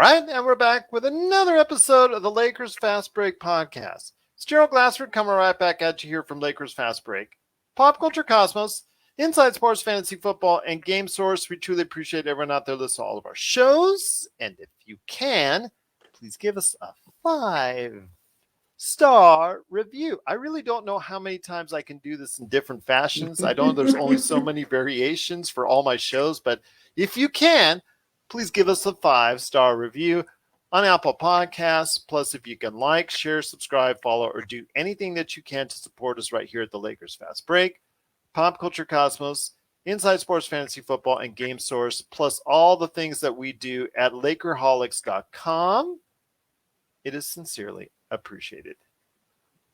right, and we're back with another episode of the Lakers Fast Break podcast. It's Gerald Glassford coming right back at you here from Lakers Fast Break. Pop Culture Cosmos, Inside Sports Fantasy Football, and Game Source. We truly appreciate everyone out there listening to all of our shows. And if you can, please give us a 5-star review. I really don't know how many times I can do this in different fashions. I know there's only so many variations for all my shows, but if you can, please give us a 5-star review on Apple Podcasts. Plus, if you can like, share, subscribe, follow, or do anything that you can to support us right here at the Lakers Fast Break, Pop Culture Cosmos, Inside Sports Fantasy Football, and Game Source, plus all the things that we do at Lakerholics.com, it is sincerely appreciated.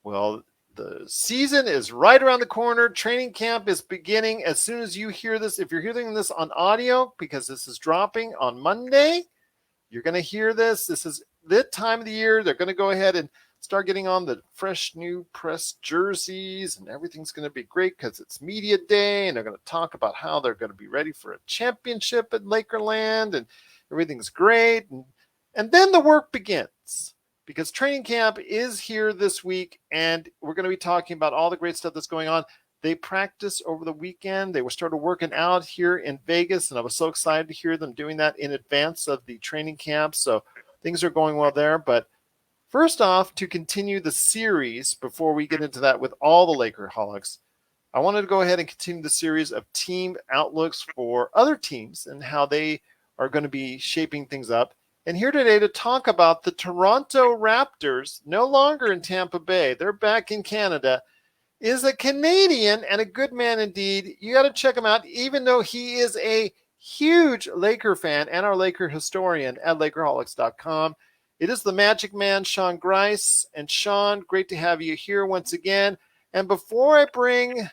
Well, the season is right around the corner. Training camp is beginning as soon as you hear this. If you're hearing this on audio, because this is dropping on Monday, you're going to hear this. This is the time of the year. They're going to go ahead and start getting on the fresh new press jerseys, and everything's going to be great because it's media day, and they're going to talk about how they're going to be ready for a championship at Lakerland, and everything's great. And then the work begins, because training camp is here this week, and we're going to be talking about all the great stuff that's going on. They practiced over the weekend. They were started working out here in Vegas, and I was so excited to hear them doing that in advance of the training camp. So things are going well there. But first off, to continue the series, before we get into that with all the Lakerholics, I wanted to go ahead and continue the series of team outlooks for other teams and how they are going to be shaping things up. And here today to talk about the Toronto Raptors, no longer in Tampa Bay, they're back in Canada, is a Canadian and a good man indeed. You got to check him out, even though he is a huge Laker fan and our Laker historian at Lakerholics.com. It is the Magic Man, Sean Grice. And Sean, great to have you here once again. And before I bring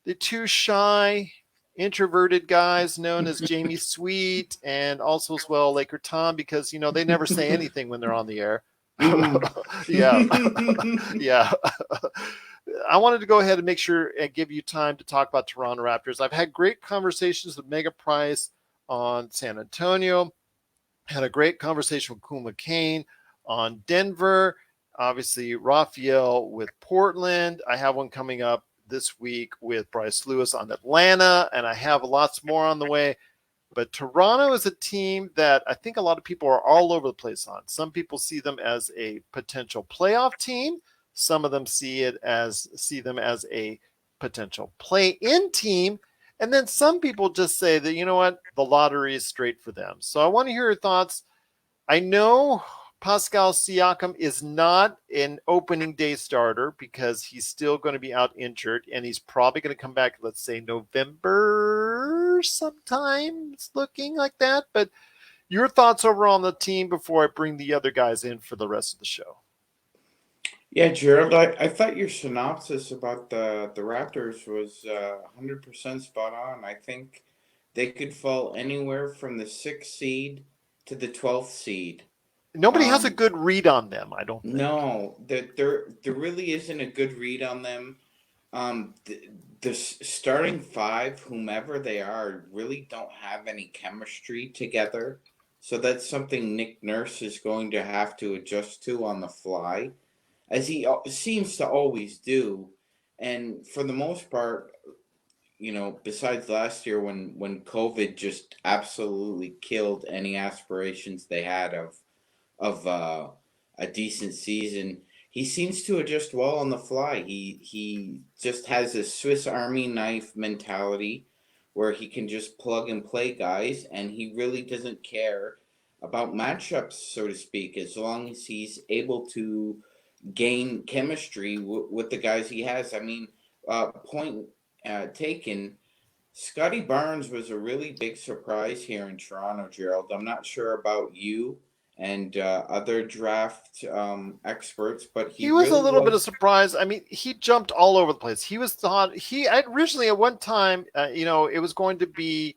the two shy, introverted guys known as Jamie Sweet and also as well LakerTom, because they never say anything when they're on the air. yeah I wanted to go ahead and make sure and give you time to talk about Toronto Raptors. I've had great conversations with Mega Price on San Antonio, had a great conversation with Kuma Kane on Denver, obviously Raphael with Portland. I have one coming up this week with Bryce Lewis on Atlanta, and I have lots more on the way. But Toronto is a team that I think a lot of people are all over the place on. Some people see them as a potential playoff team. Some of them see them as a potential play-in team. And then some people just say that, you know what, the lottery is straight for them. So I want to hear your thoughts. I know Pascal Siakam is not an opening day starter because he's still going to be out injured, and he's probably going to come back, let's say, November sometime. It's looking like that. But your thoughts over on the team before I bring the other guys in for the rest of the show. Yeah, Gerald, I thought your synopsis about the Raptors was 100% spot on. I think they could fall anywhere from the 6th seed to the 12th seed. Nobody has a good read on them, I don't think. No, there really isn't a good read on them. The starting five, whomever they are, really don't have any chemistry together. So that's something Nick Nurse is going to have to adjust to on the fly, as he seems to always do. And for the most part, besides last year when COVID just absolutely killed any aspirations they had of a decent season, he seems to adjust well on the fly. He just has a Swiss Army knife mentality where he can just plug and play guys, and he really doesn't care about matchups, so to speak, as long as he's able to gain chemistry with the guys he has. I mean, point taken, Scottie Burns was a really big surprise here in Toronto, Gerald. I'm not sure about you and other draft experts, but he was really a little bit of surprise. I mean, he jumped all over the place. He was thought he originally at one time, it was going to be,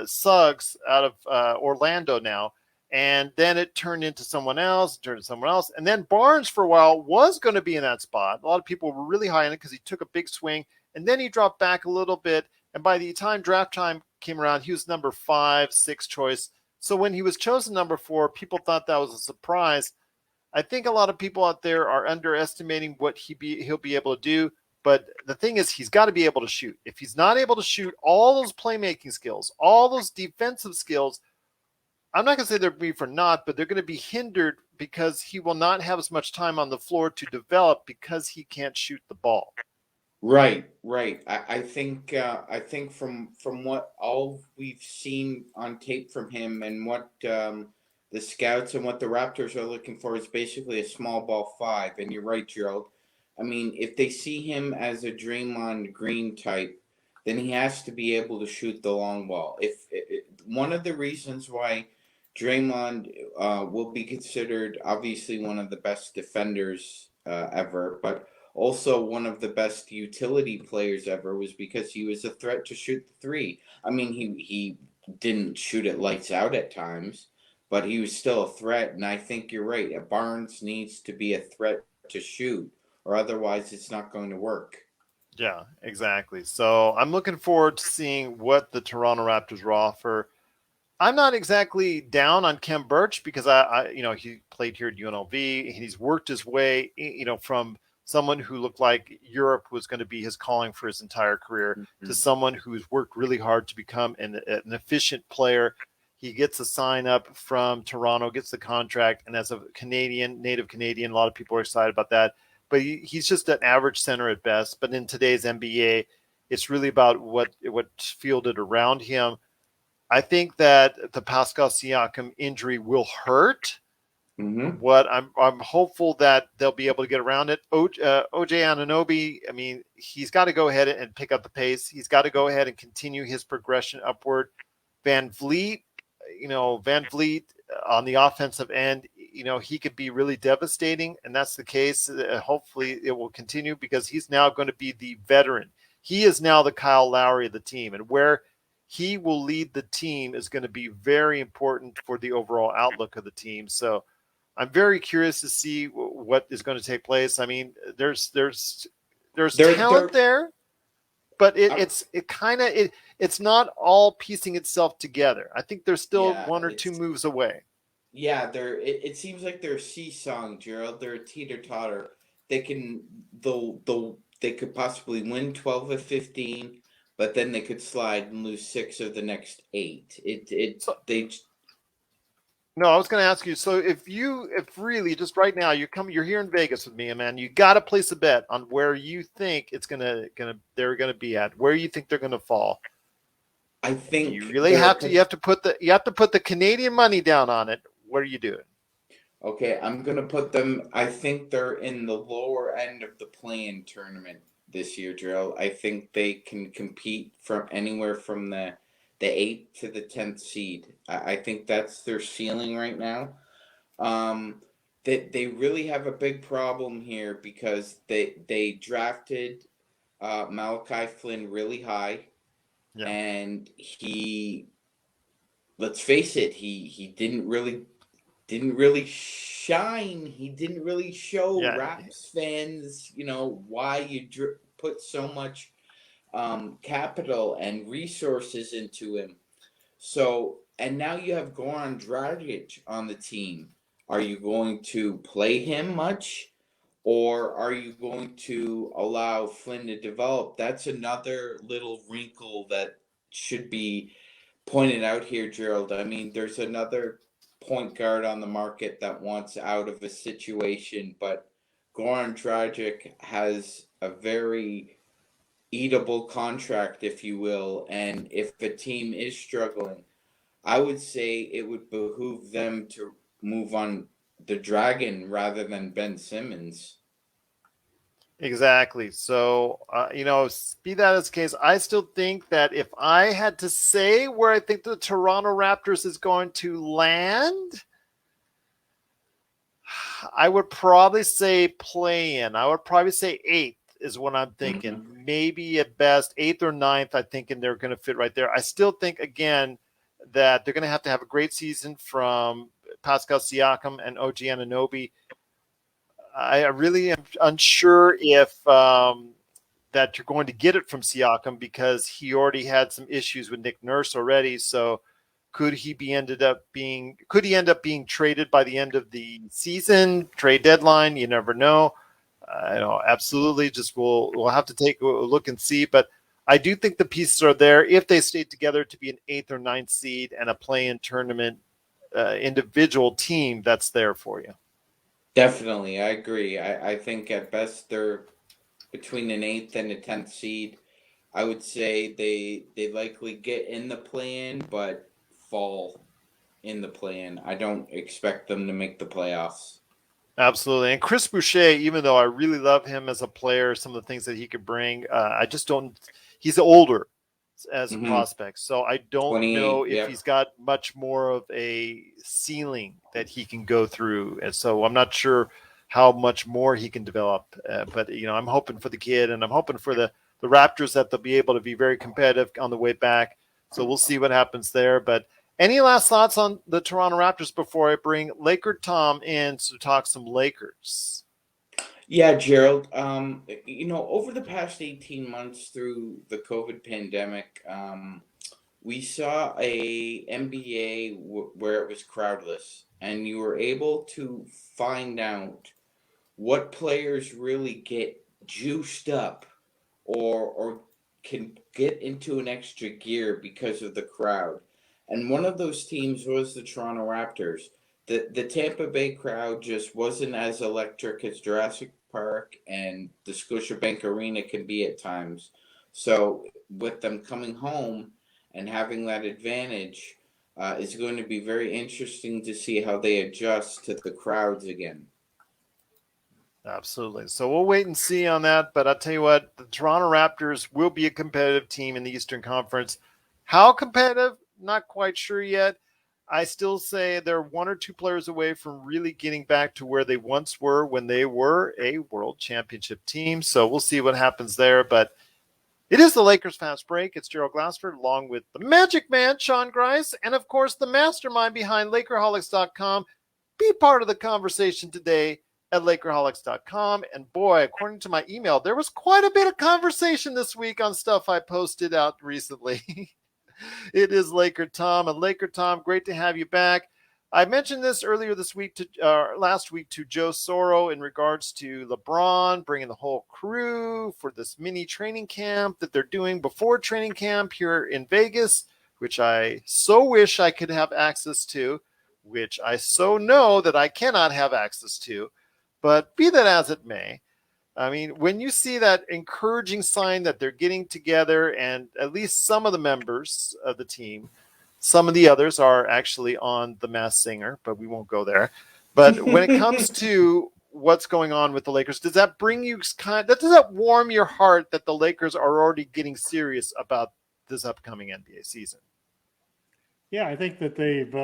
Suggs out of Orlando now, and then it turned into someone else, and then Barnes for a while was going to be in that spot. A lot of people were really high on it because he took a big swing, and then he dropped back a little bit. And by the time draft time came around, he was number 5, 6 choice. So when he was chosen number 4, people thought that was a surprise. I think a lot of people out there are underestimating what he'll be able to do. But the thing is, he's got to be able to shoot. If he's not able to shoot, all those playmaking skills, all those defensive skills, I'm not going to say they're be for naught, but they're going to be hindered because he will not have as much time on the floor to develop because he can't shoot the ball. Right. I think from what all we've seen on tape from him and what the scouts and what the Raptors are looking for is basically a small ball 5. And you're right, Gerald. I mean, if they see him as a Draymond Green type, then he has to be able to shoot the long ball. One of the reasons why Draymond will be considered obviously one of the best defenders ever, but also one of the best utility players ever was because he was a threat to shoot the 3. I mean, he didn't shoot it lights out at times, but he was still a threat. And I think you're right. Barnes needs to be a threat to shoot, or otherwise it's not going to work. Yeah, exactly. So I'm looking forward to seeing what the Toronto Raptors will offer. I'm not exactly down on Khem Birch because he played here at UNLV and he's worked his way, from someone who looked like Europe was going to be his calling for his entire career to someone who's worked really hard to become an efficient player. He gets a sign up from Toronto, gets the contract, and as a native Canadian, a lot of people are excited about that. But he's just an average center at best. But in today's NBA, it's really about what's fielded around him. I think that the Pascal Siakam injury will hurt. Mm-hmm. What I'm hopeful that they'll be able to get around it. OJ Anunoby, I mean, he's got to go ahead and pick up the pace. He's got to go ahead and continue his progression upward. Van Vliet on the offensive end, he could be really devastating, and that's the case. Hopefully it will continue because he's now going to be the veteran. He is now the Kyle Lowry of the team, and where he will lead the team is going to be very important for the overall outlook of the team. So I'm very curious to see what is going to take place. I mean, there's talent there, but it's not all piecing itself together. I think they're still one or two moves away. Yeah, it seems like they're seesawing, Gerald. They're a teeter-totter. They could possibly win 12 of 15, but then they could slide and lose 6 of the next 8. No, I was going to ask you. So if really just right now you're here in Vegas with me, man, you got to place a bet on where you think it's they're gonna be at, where you think they're gonna fall. I think you really have to put the Canadian money down on it. What are you doing? Okay, I'm gonna put them. I think they're in the lower end of the play-in tournament this year, Gerald. I think they can compete from anywhere from the 8th to the 10th seed. I think that's their ceiling right now. They really have a big problem here because they drafted Malachi Flynn really high, and let's face it, he didn't really shine. He didn't really show Raps fans, why you put so much capital and resources into him. So, and now you have Goran Dragic on the team. Are you going to play him much? Or are you going to allow Flynn to develop? That's another little wrinkle that should be pointed out here, Gerald. I mean, there's another point guard on the market that wants out of a situation, but Goran Dragic has a very eatable contract, if you will, and if a team is struggling, I would say it would behoove them to move on the Dragon rather than Ben Simmons. Exactly. So, be that as the case, I still think that if I had to say where I think the Toronto Raptors is going to land, I would probably say play-in. I would probably say 8th is what I'm thinking. Mm-hmm. Maybe at best 8th or 9th, I'm thinking they're going to fit right there. I still think, again, that they're going to have a great season from Pascal Siakam and OG Anunoby. I really am unsure if that you're going to get it from Siakam because he already had some issues with Nick Nurse already. So Could he end up being traded by the end of the season, trade deadline? You never know. I know, absolutely. Just we'll have to take a look and see. But I do think the pieces are there if they stay together to be an 8th or 9th seed and a play-in tournament individual team that's there for you. Definitely, I agree. I think at best they're between an 8th and a 10th seed. I would say they likely get in the play-in, but fall in the play-in. I don't expect them to make the playoffs. Absolutely. And Chris Boucher, even though I really love him as a player, some of the things that he could bring, I just don't. He's older as a prospect, so I don't know if he's got much more of a ceiling that he can go through, and so I'm not sure how much more he can develop. But I'm hoping for the kid, and I'm hoping for the Raptors that they'll be able to be very competitive on the way back. So we'll see what happens there. But any last thoughts on the Toronto Raptors before I bring LakerTom in to talk some Lakers? Yeah, Gerald. Over the past 18 months through the COVID pandemic, we saw a NBA where it was crowdless, and you were able to find out what players really get juiced up or can get into an extra gear because of the crowd. And one of those teams was the Toronto Raptors. The Tampa Bay crowd just wasn't as electric as Jurassic Park and the Scotiabank Arena can be at times. So with them coming home and having that advantage, it's going to be very interesting to see how they adjust to the crowds again. Absolutely. So we'll wait and see on that. But I'll tell you what, the Toronto Raptors will be a competitive team in the Eastern Conference. How competitive? Not quite sure yet. I still say they're 1 or 2 players away from really getting back to where they once were when they were a world championship team. So we'll see what happens there. But it is the Lakers Fast Break. It's Gerald Glassford along with the Magic Man, Sean Grice, and of course the mastermind behind Lakerholics.com. Be part of the conversation today at Lakerholics.com. And boy, according to my email, there was quite a bit of conversation this week on stuff I posted out recently. It is LakerTom, and LakerTom, great to have you back. I mentioned this earlier this week last week to Joe Soro in regards to LeBron bringing the whole crew for this mini training camp that they're doing before training camp here in Vegas, which I so wish I could have access to, which I so know that I cannot have access to. But be that as it may, I mean, when you see that encouraging sign that they're getting together and at least some of the members of the team, some of the others are actually on The Masked Singer, but we won't go there. But when it comes to what's going on with the Lakers, does that bring you does that warm your heart that the Lakers are already getting serious about this upcoming NBA season? Yeah, I think that they've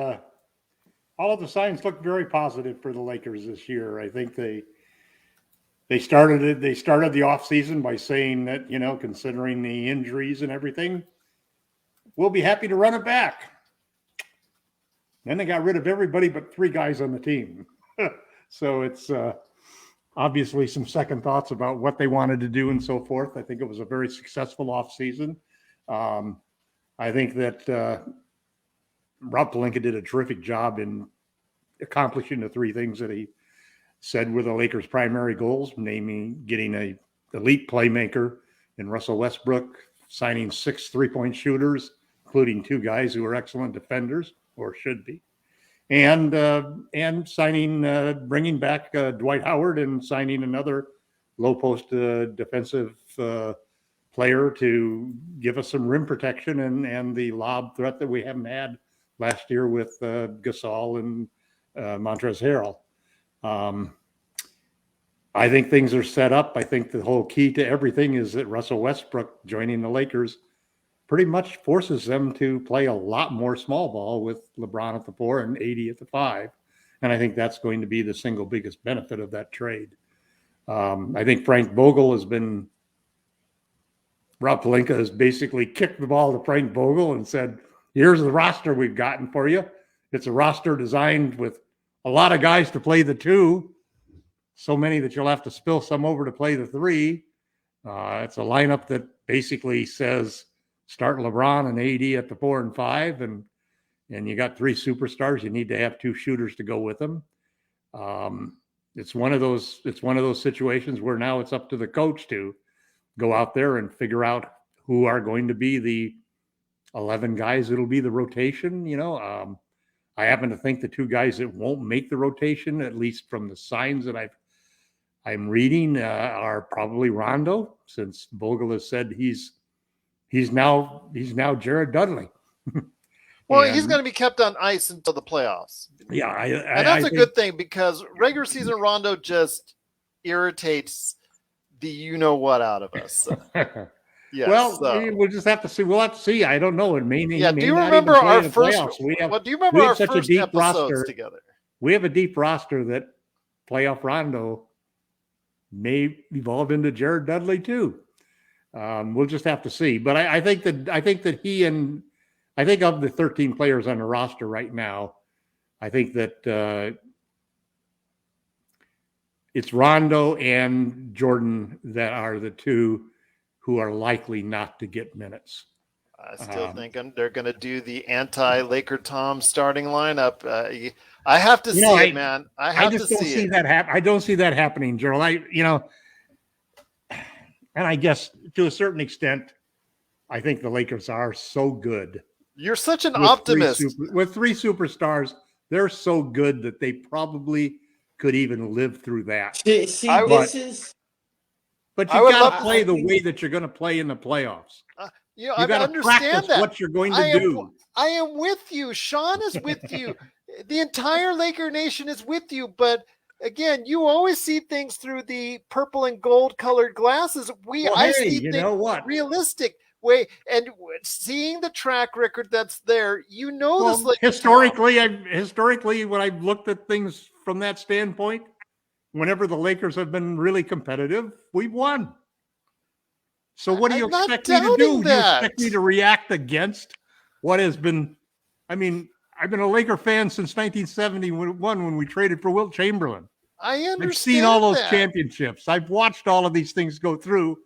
all of the signs look very positive for the Lakers this year. I think they started the offseason by saying that, considering the injuries and everything, we'll be happy to run it back. Then they got rid of everybody but 3 guys on the team. So it's obviously some second thoughts about what they wanted to do and so forth. I think it was a very successful offseason. I think that Rob Pelinka did a terrific job in accomplishing the 3 things that he said were the Lakers' primary goals, namely getting an elite playmaker in Russell Westbrook, signing 6 3-point shooters, including 2 guys who are excellent defenders, or should be, and signing, bringing back Dwight Howard and signing another low-post defensive player to give us some rim protection and the lob threat that we haven't had last year with Gasol and Montrezl Harrell. I think things are set up. I think the whole key to everything is that Russell Westbrook joining the Lakers pretty much forces them to play a lot more small ball with LeBron at the 4 and AD at the 5. And I think that's going to be the single biggest benefit of that trade. I think Frank Vogel Rob Pelinka has basically kicked the ball to Frank Vogel and said, here's the roster we've gotten for you. It's a roster designed with a lot of guys to play the 2, so many that you'll have to spill some over to play the 3. It's a lineup that basically says start LeBron and AD at the 4 and 5 and and you got 3 superstars. You need to have 2 shooters to go with them. It's one of those situations where now it's up to the coach to go out there and figure out who are going to be the 11 guys. It'll be the rotation. I happen to think the 2 guys that won't make the rotation, at least from the signs that I'm reading, are probably Rondo, since Vogel has said he's now Jared Dudley. Well, he's going to be kept on ice until the playoffs. Yeah, and that's a good thing, because regular season Rondo just irritates the you-know-what out of us. Yes, well, we'll just have to see. We'll have to see. I don't know. It may. Yeah. Do you remember our first? Do you remember our such first a deep episodes roster together? We have a deep roster that playoff Rondo may evolve into Jared Dudley too. We'll just have to see. But I think that he and I think of the 13 players on the roster right now, I think that it's Rondo and Jordan that are the 2 who are likely not to get minutes. I still think they're going to do the anti-LakerTom starting lineup. I have to see it, man. I just don't see that happen. I don't see that happening, Gerald. And I guess to a certain extent, I think the Lakers are so good. You're such an optimist. With 3 superstars, they're so good that they probably could even live through that. But you got to play the way that you're going to play in the playoffs. You got to practice what you're going to do. I am with you. Sean is with you. The entire Laker Nation is with you. But again, you always see things through the purple and gold colored glasses. I see things realistic way, and seeing the track record that's there, this. Like historically, when I've looked at things from that standpoint, whenever the Lakers have been really competitive, we've won. So what do you expect me to do? Do you expect me to react against what has been? I mean, I've been a Laker fan since 1971 when we traded for Wilt Chamberlain. I understand. I've seen all those championships. I've watched all of these things go through,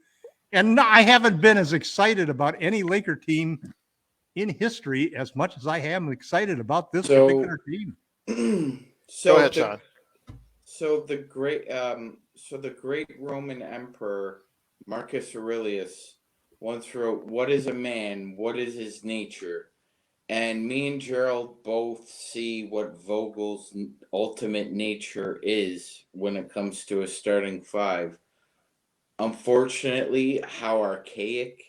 and I haven't been as excited about any Laker team in history as much as I am excited about this particular team. Go ahead, Sean. So the great Roman Emperor Marcus Aurelius once wrote, "What is a man? What is his nature?" And me and Gerald both see what Vogel's ultimate nature is when it comes to a starting 5. Unfortunately, how archaic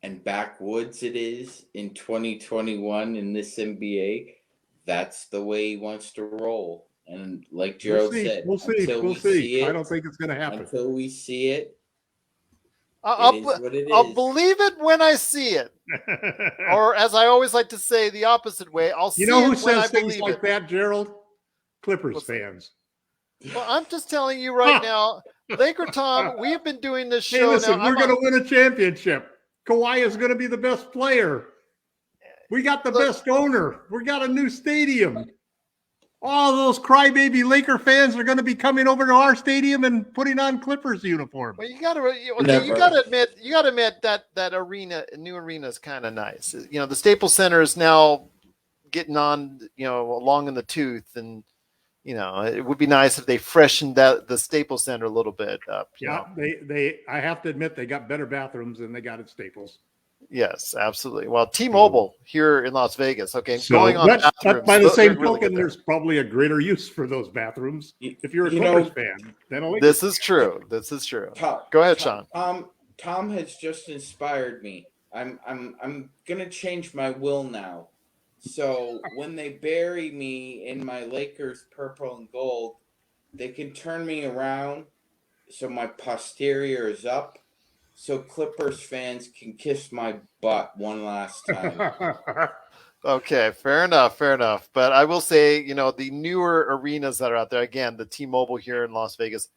and backwoods it is in 2021 in this NBA, that's the way he wants to roll. And like Gerald said, we'll see. I don't think it's going to happen until we see it. I'll believe it when I see it, or as I always like to say, the opposite way. I'll see. You know who it when says I things like that, Gerald? Clippers fans. Well, I'm just telling you right now, LakerTom. We've been doing this show. Hey, listen, now. We're going to win a championship. Kawhi is going to be the best player. We got the best owner. We got a new stadium. All those crybaby Laker fans are going to be coming over to our stadium and putting on Clippers uniforms. Well, you got to admit that arena, new arena, is kind of nice. The Staples Center is now getting on, along in the tooth, and it would be nice if they freshened the Staples Center a little bit up. I have to admit they got better bathrooms than they got at Staples. Yes, absolutely. Well, T-Mobile here in Las Vegas. Okay, but by the same token, there's probably a greater use for those bathrooms if you're a Clippers fan. This is true. Go ahead, Sean. Tom has just inspired me. I'm gonna change my will now. So when they bury me in my Lakers purple and gold, they can turn me around so my posterior is up. So Clippers fans can kiss my butt one last time. Okay, fair enough. But I will say, the newer arenas that are out there, again, the T-Mobile here in Las Vegas,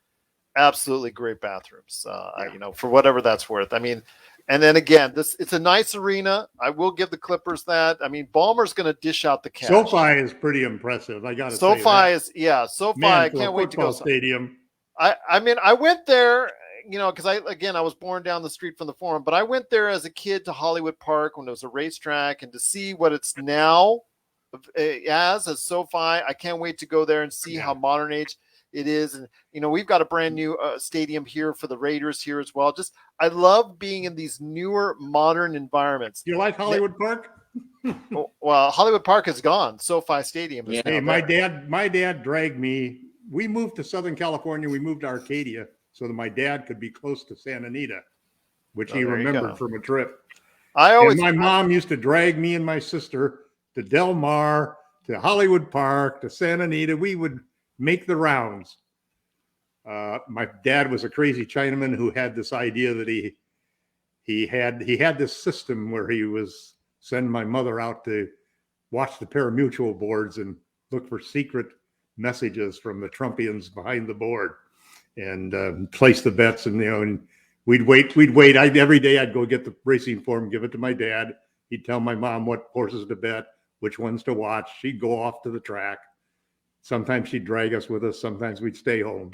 absolutely great bathrooms. For whatever that's worth. I mean, and then again, it's a nice arena. I will give the Clippers that. I mean, Ballmer's going to dish out the cash. SoFi is pretty impressive. I got to say that. SoFi. Man, I can't wait to go. Stadium. I mean, I went there. Because I was born down the street from the Forum, but I went there as a kid to Hollywood Park when it was a racetrack, and to see what it's now, as SoFi. I can't wait to go there and see how modern age it is. And, we've got a brand new stadium here for the Raiders here as well. I love being in these newer modern environments. You like Hollywood Park? Well, Hollywood Park is gone. SoFi Stadium is Hey, my dad dragged me. We moved to Southern California. We moved to Arcadia so that my dad could be close to Santa Anita, which he remembered from a trip. My mom used to drag me and my sister to Del Mar, to Hollywood Park, to Santa Anita. We would make the rounds. My dad was a crazy Chinaman who had this idea that he had this system where he was sending my mother out to watch the pari-mutuel boards and look for secret messages from the Trumpians behind the board and place the bets. And we'd wait. Every day I'd go get the racing form, give it to my dad. He'd tell my mom what horses to bet, which ones to watch. She'd go off to the track. Sometimes she'd drag us with us. Sometimes we'd stay home.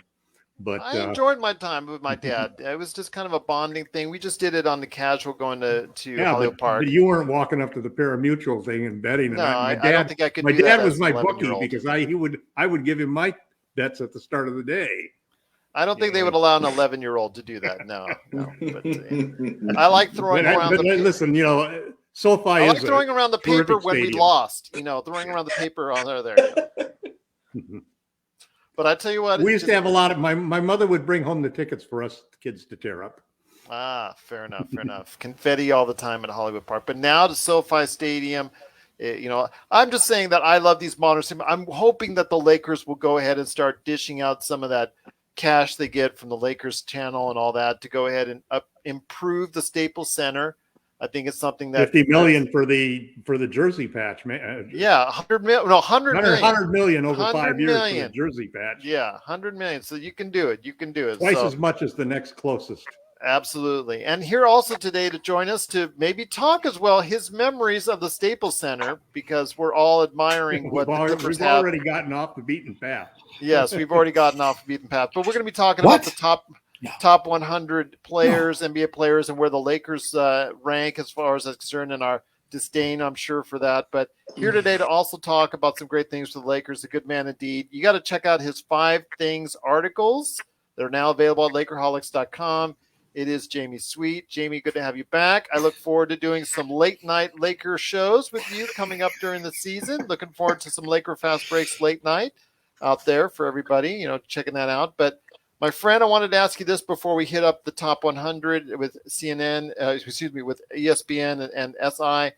But I enjoyed my time with my dad. It was just kind of a bonding thing. We just did it on the casual, going to Hollywood Park. But you weren't walking up to the pari-mutuel thing and betting. No, I don't think I could. My dad was my bookie because I would give him my bets at the start of the day. I don't think they would allow an 11-year-old to do that. No. But, I like throwing around. Listen, SoFi I like is throwing around the paper when we lost. Throwing around the paper on there. But I tell you what, we used to have a lot of my mother would bring home the tickets for us kids to tear up. Fair enough. Confetti all the time at Hollywood Park. But now to SoFi Stadium, I'm just saying that I love these modern stadiums. I'm hoping that the Lakers will go ahead and start dishing out some of that cash they get from the Lakers channel and all that to go ahead and improve the Staples Center. I think it's something that $50 million for the jersey patch, man. Yeah, 100 million. No, 100 million. 100 million over 5 years for the jersey patch. Yeah, 100 million. So you can do it. Twice as much as the next closest. Absolutely. And here also today to join us to maybe talk as well his memories of the Staples Center, because we're all admiring what the Clippers have. We've already gotten off the beaten path. Yes, we've already gotten off the beaten path. But we're going to be talking about the top 100 players, NBA players, and where the Lakers rank as far as that's concerned, and our disdain, I'm sure, for that. But here today to also talk about some great things for the Lakers, a good man indeed. You got to check out his 5 Things articles. They're now available at LakerHolics.com. It is Jamie Sweet. Jamie, good to have you back. I look forward to doing some late-night Laker shows with you coming up during the season. Looking forward to some Laker Fast Breaks late night out there for everybody, checking that out. But my friend, I wanted to ask you this before we hit up the top 100 with with ESPN and SI. I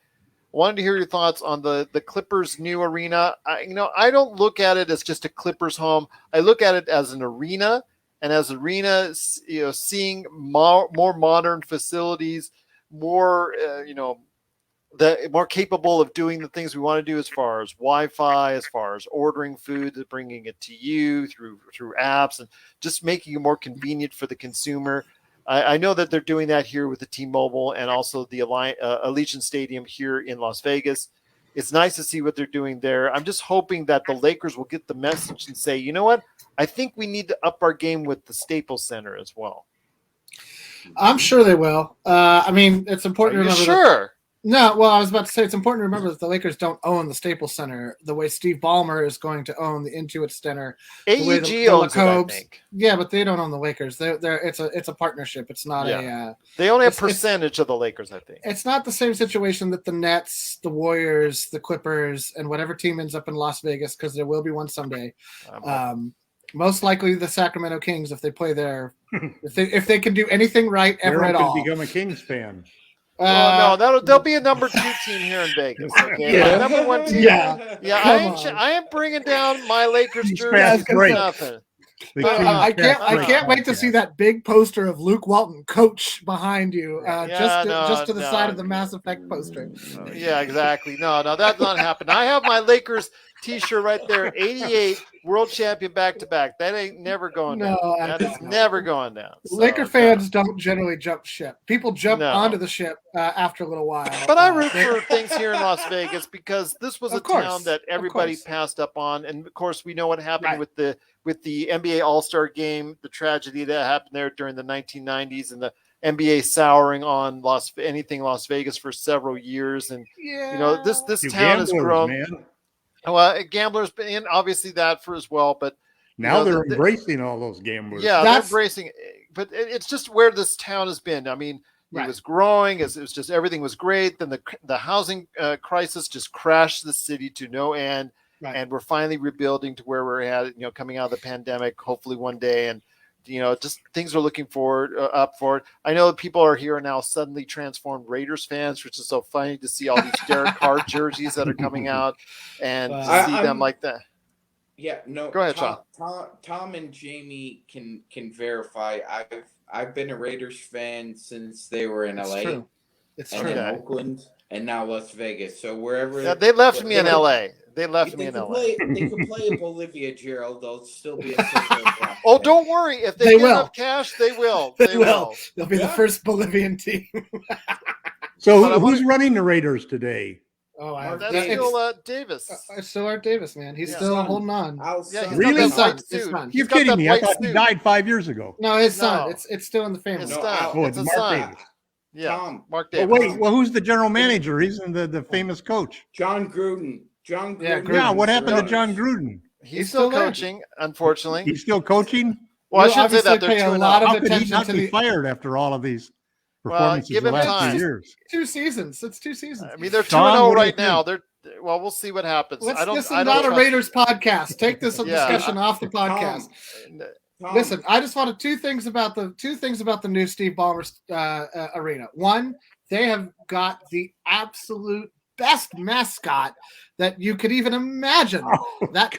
wanted to hear your thoughts on the Clippers' new arena. I don't look at it as just a Clippers home. I look at it as an arena, and as arena, seeing more modern facilities, more more capable of doing the things we want to do as far as Wi-Fi, as far as ordering food, bringing it to you through apps, and just making it more convenient for the consumer. I know that they're doing that here with the T-Mobile and also the Allegiant Stadium here in Las Vegas. It's nice to see what they're doing there. I'm just hoping that the Lakers will get the message and say, you know what? I think we need to up our game with the Staples Center as well. I'm sure they will. It's important to remember. Sure. No, well, I was about to say it's important to remember that the Lakers don't own the Staples Center the way Steve Ballmer is going to own the Intuit Center. AEG owns it, I think. Yeah, but they don't own the Lakers. It's a partnership. It's not They only have a percentage of the Lakers, I think. It's not the same situation that the Nets, the Warriors, the Clippers, and whatever team ends up in Las Vegas, because there will be one someday. Most likely the Sacramento Kings, if they play there, if they can do anything right ever at all. Become a Kings fan. There'll be a number 2 team here in Vegas. Okay? Yeah. Number 1 team. Yeah. I am bringing down my Lakers jersey for nothing. I can't wait to see that big poster of Luke Walton, coach, behind you, just to the side of the Mass Effect poster. Yeah, exactly. No, that's not happening. I have my Lakers T-shirt right there, 88 world champion back-to-back. That ain't never going down. That is never going down. So, Laker fans don't generally jump ship. People jump onto the ship after a little while. But I root for things here in Las Vegas because this was a town that everybody passed up on. And, of course, we know what happened with the NBA All-Star Game, the tragedy that happened there during the 1990s, and the NBA souring on anything Las Vegas for several years. And, this town has grown. Man. Well, gamblers, and obviously that for as well, but Now they're embracing all those gamblers. Yeah, they're embracing, but it's just where this town has been. I mean, it was growing, it was just everything was great. Then the housing crisis just crashed the city to no end, and we're finally rebuilding to where we're at. Coming out of the pandemic, hopefully one day, and just things are looking up for it. I know people are here now suddenly transformed Raiders fans, which is so funny to see all these Derek Carr jerseys that are coming out and to see them like that. Yeah, no. Go ahead, Sean. Tom and Jamie can verify. I've been a Raiders fan since they were in LA. It's true. In Oakland, and now Las Vegas. So wherever. Yeah, they left me in LA. They left me in LA. They could play in Bolivia, Gerald. They'll still be a Oh, don't worry. If they get enough cash, they will. They will. They'll be the first Bolivian team. So who's running the Raiders today? Oh, that's still Davis. Still Art Davis, man. He's still holding on. Really? His son. You're kidding me. I thought he died 5 years ago. No, his son. It's still in the family. It's Mark Davis. Yeah, Mark Davis. Wait, who's the general manager? He's the famous coach. John Gruden. Yeah, what happened to John Gruden? He's still coaching, unfortunately. He's still coaching? Well, I shouldn't say that. They're a lot of How could he attention not to be fired after all of these performances give the him last time. 2 years? 2 seasons. It's 2 seasons. I mean, they're 2-0 right now. Well, we'll see what happens. This is not a Raiders podcast. Take this discussion off the podcast. Tom, listen, I just wanted two things about the new Steve Ballmer arena. One, they have got the absolute best mascot that you could even imagine. That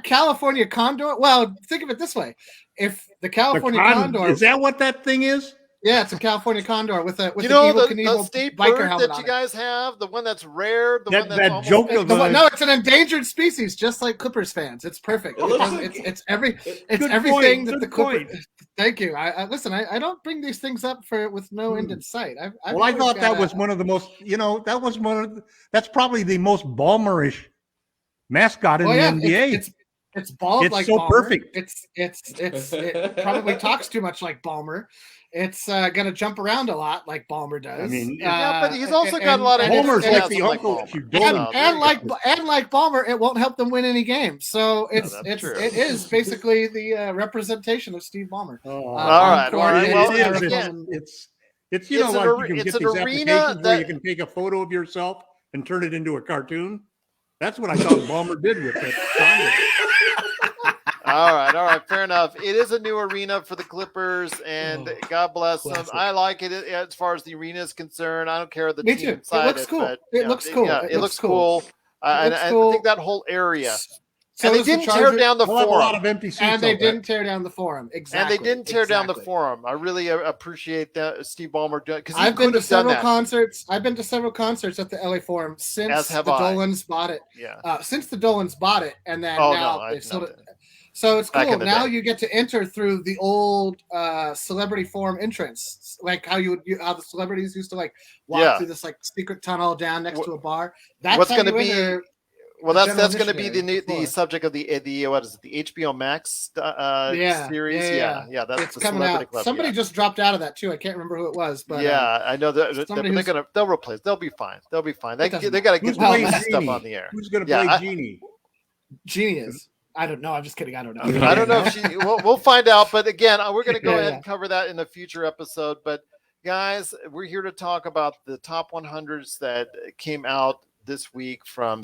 California condor. Well, think of it this way: if the California condor is that what that thing is? Yeah, it's a California condor with an the state bird that you guys have, the one that's rare, no, it's an endangered species, just like Clippers fans. It's perfect. It's everything that the Clippers. Thank you. I listen. I don't bring these things up with no end in sight. I thought that was one of the most. That's probably the most Ballmer-ish mascot in the NBA. It's bald like so Ballmer. Perfect. It probably talks too much like Ballmer. It's going to jump around a lot like Ballmer does. I mean, but he's also got a lot of Ballmer's like the uncle. And like Ballmer, it won't help them win any games. So it is basically the representation of Steve Ballmer. All right. Well, it's you can get these applications where you can take a photo of yourself and turn it into a cartoon. That's what I thought Ballmer did with it. All right, fair enough. It is a new arena for the Clippers, and God bless them. I like it as far as the arena is concerned. I don't care the team inside it. Looks cool. It looks cool. Yeah, it looks cool. I think that whole area. So and they didn't tear down the forum. A lot of empty seats. And they didn't tear down the forum. Exactly. And they didn't tear down the forum. I really appreciate that Steve Ballmer doing because I've been to several concerts. I've been to several concerts at the LA Forum since the Dolans bought it. Yeah. Since the Dolans bought it, and then now they've sold it. So it's cool. Now you get to enter through the old celebrity forum entrance, like how how the celebrities used to walk through this secret tunnel down next to a bar. That's what's going to be. Well, that's going to be the subject of the what is it? The HBO Max series. Yeah, that's it's coming out. Club, Somebody just dropped out of that too. I can't remember who it was, but I know that they'll replace. They'll be fine. They got to get stuff on the air. Who's going to play Jeannie? Jeannie is. I don't know. I'm just kidding. I don't know. I don't know if she. We'll find out. But again, we're going to go ahead and cover that in a future episode. But guys, we're here to talk about the top 100s that came out this week from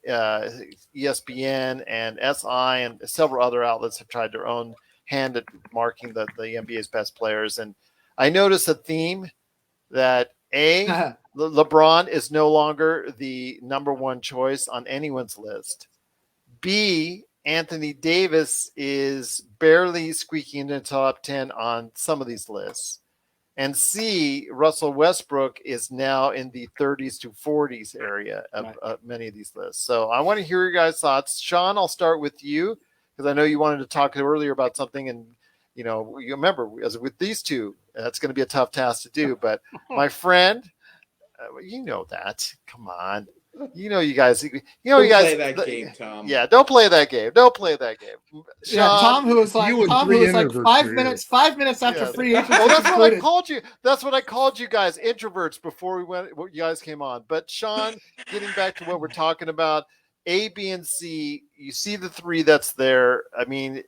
ESPN and SI and several other outlets have tried their own hand at marking the NBA's best players. And I noticed a theme that LeBron is no longer the number one choice on anyone's list. B, Anthony Davis is barely squeaking into the top 10 on some of these lists. And C, Russell Westbrook is now in the 30s to 40s area of many of these lists. So I want to hear your guys' thoughts. Sean, I'll start with you because I know you wanted to talk earlier about something. And, you remember, as with these two, that's going to be a tough task to do. But my friend, you know that. Come on. You guys. Play that game, Tom. Yeah, don't play that game. Sean, Tom, who was like 5 minutes after free agency. Well, that's what I called you. That's what I called you guys, introverts, before you guys came on. But Sean, getting back to what we're talking about, A, B, and C, you see the three that's there. I mean,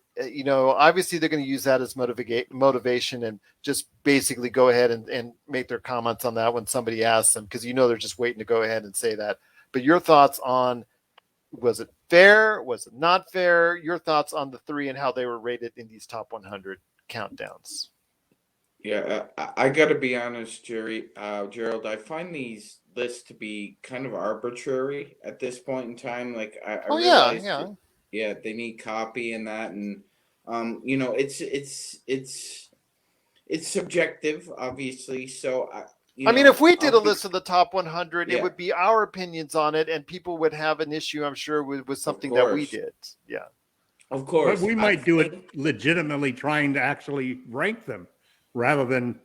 obviously they're going to use that as motivation and just basically go ahead and make their comments on that when somebody asks them, because they're just waiting to go ahead and say that. But your thoughts on, was it fair? Was it not fair? Your thoughts on the three and how they were rated in these top 100 countdowns. Yeah, I got to be honest, Gerald. I find these lists to be kind of arbitrary at this point in time. Like I realize, yeah, they need copy and that, and it's subjective, obviously. So if we did a list of the top 100, it would be our opinions on it, and people would have an issue, I'm sure, with something that we did. Yeah, of course. But we might do it legitimately, trying to actually rank them, rather than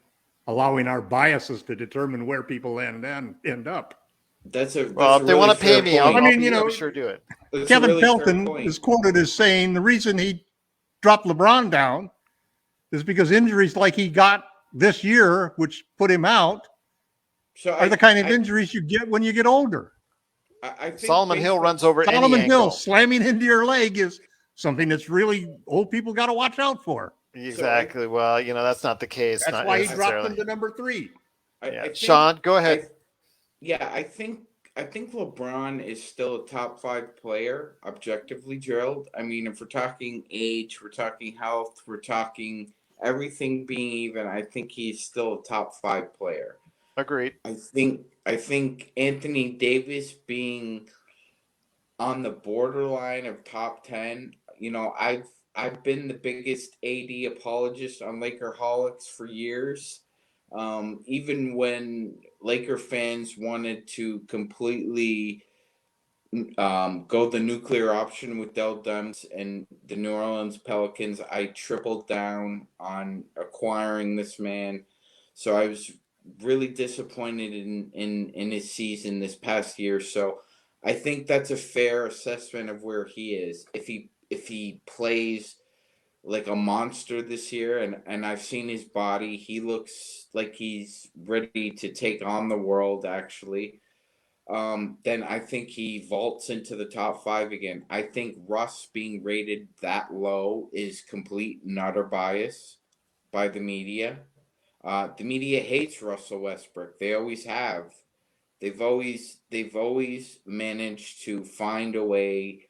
allowing our biases to determine where people end up. That's a well. If they want to pay me, I'll sure do it. Kevin Pelton is quoted as saying the reason he dropped LeBron down is because injuries like he got this year, which put him out, are the kind of injuries you get when you get older. I think Solomon Hill runs over any Solomon Hill ankle. Slamming into your leg is something that's really old people got to watch out for. Exactly. Well, that's not the case. That's why he dropped him to number 3. I think, Sean, go ahead. I think LeBron is still a top 5 player, objectively, Gerald. I mean, if we're talking age, we're talking health, we're talking everything being even, I think he's still a top 5 player. Agreed. I think Anthony Davis being on the borderline of top 10. I've been the biggest AD apologist on Lakerholics for years. Even when Laker fans wanted to completely go the nuclear option with Dell Demps and the New Orleans Pelicans, I tripled down on acquiring this man. So I was really disappointed in his season this past year. So I think that's a fair assessment of where he is. If he plays like a monster this year, and I've seen his body, he looks like he's ready to take on the world, actually. Then I think he vaults into the top 5 again. I think Russ being rated that low is complete and utter bias by the media. The media hates Russell Westbrook. They always have. They've always managed to find a way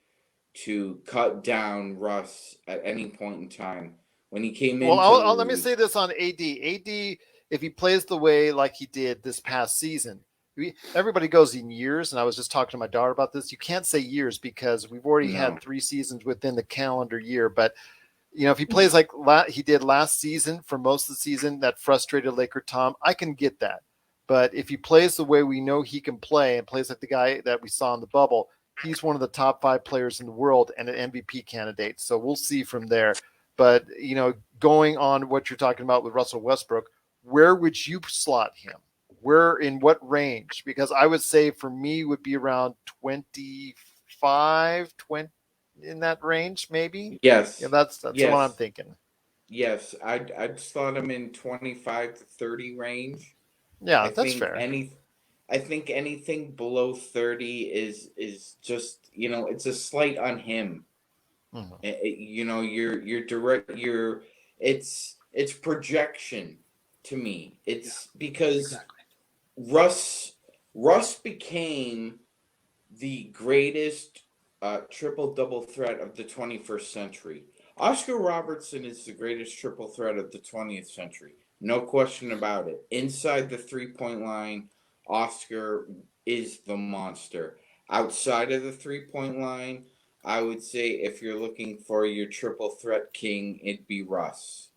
to cut down Russ at any point in time. When he came in, let me say this on AD. AD, if he plays the way like he did this past season, everybody goes in years, and I was just talking to my daughter about this. You can't say years because we've already had 3 seasons within the calendar year. But if he plays like he did last season for most of the season, that frustrated LakerTom, I can get that. But if he plays the way we know he can play and plays like the guy that we saw in the bubble, he's one of the top 5 players in the world and an MVP candidate. So we'll see from there. But, going on what you're talking about with Russell Westbrook, where would you slot him? Where, in what range? Because I would say for me would be around 25, 20, in that range, maybe. Yes. Yeah, that's what I'm thinking. Yes, I'd slot him in 25 to 30 range. Yeah, that's fair. I think anything below 30 is just, it's a slight on him. Mm-hmm. It's projection to me. It's because Russ became the greatest triple-double threat of the 21st century. Oscar Robertson is the greatest triple threat of the 20th century. No question about it. Inside the three-point line, Oscar is the monster. Outside of the three-point line, I would say if you're looking for your triple threat king, it'd be Russ.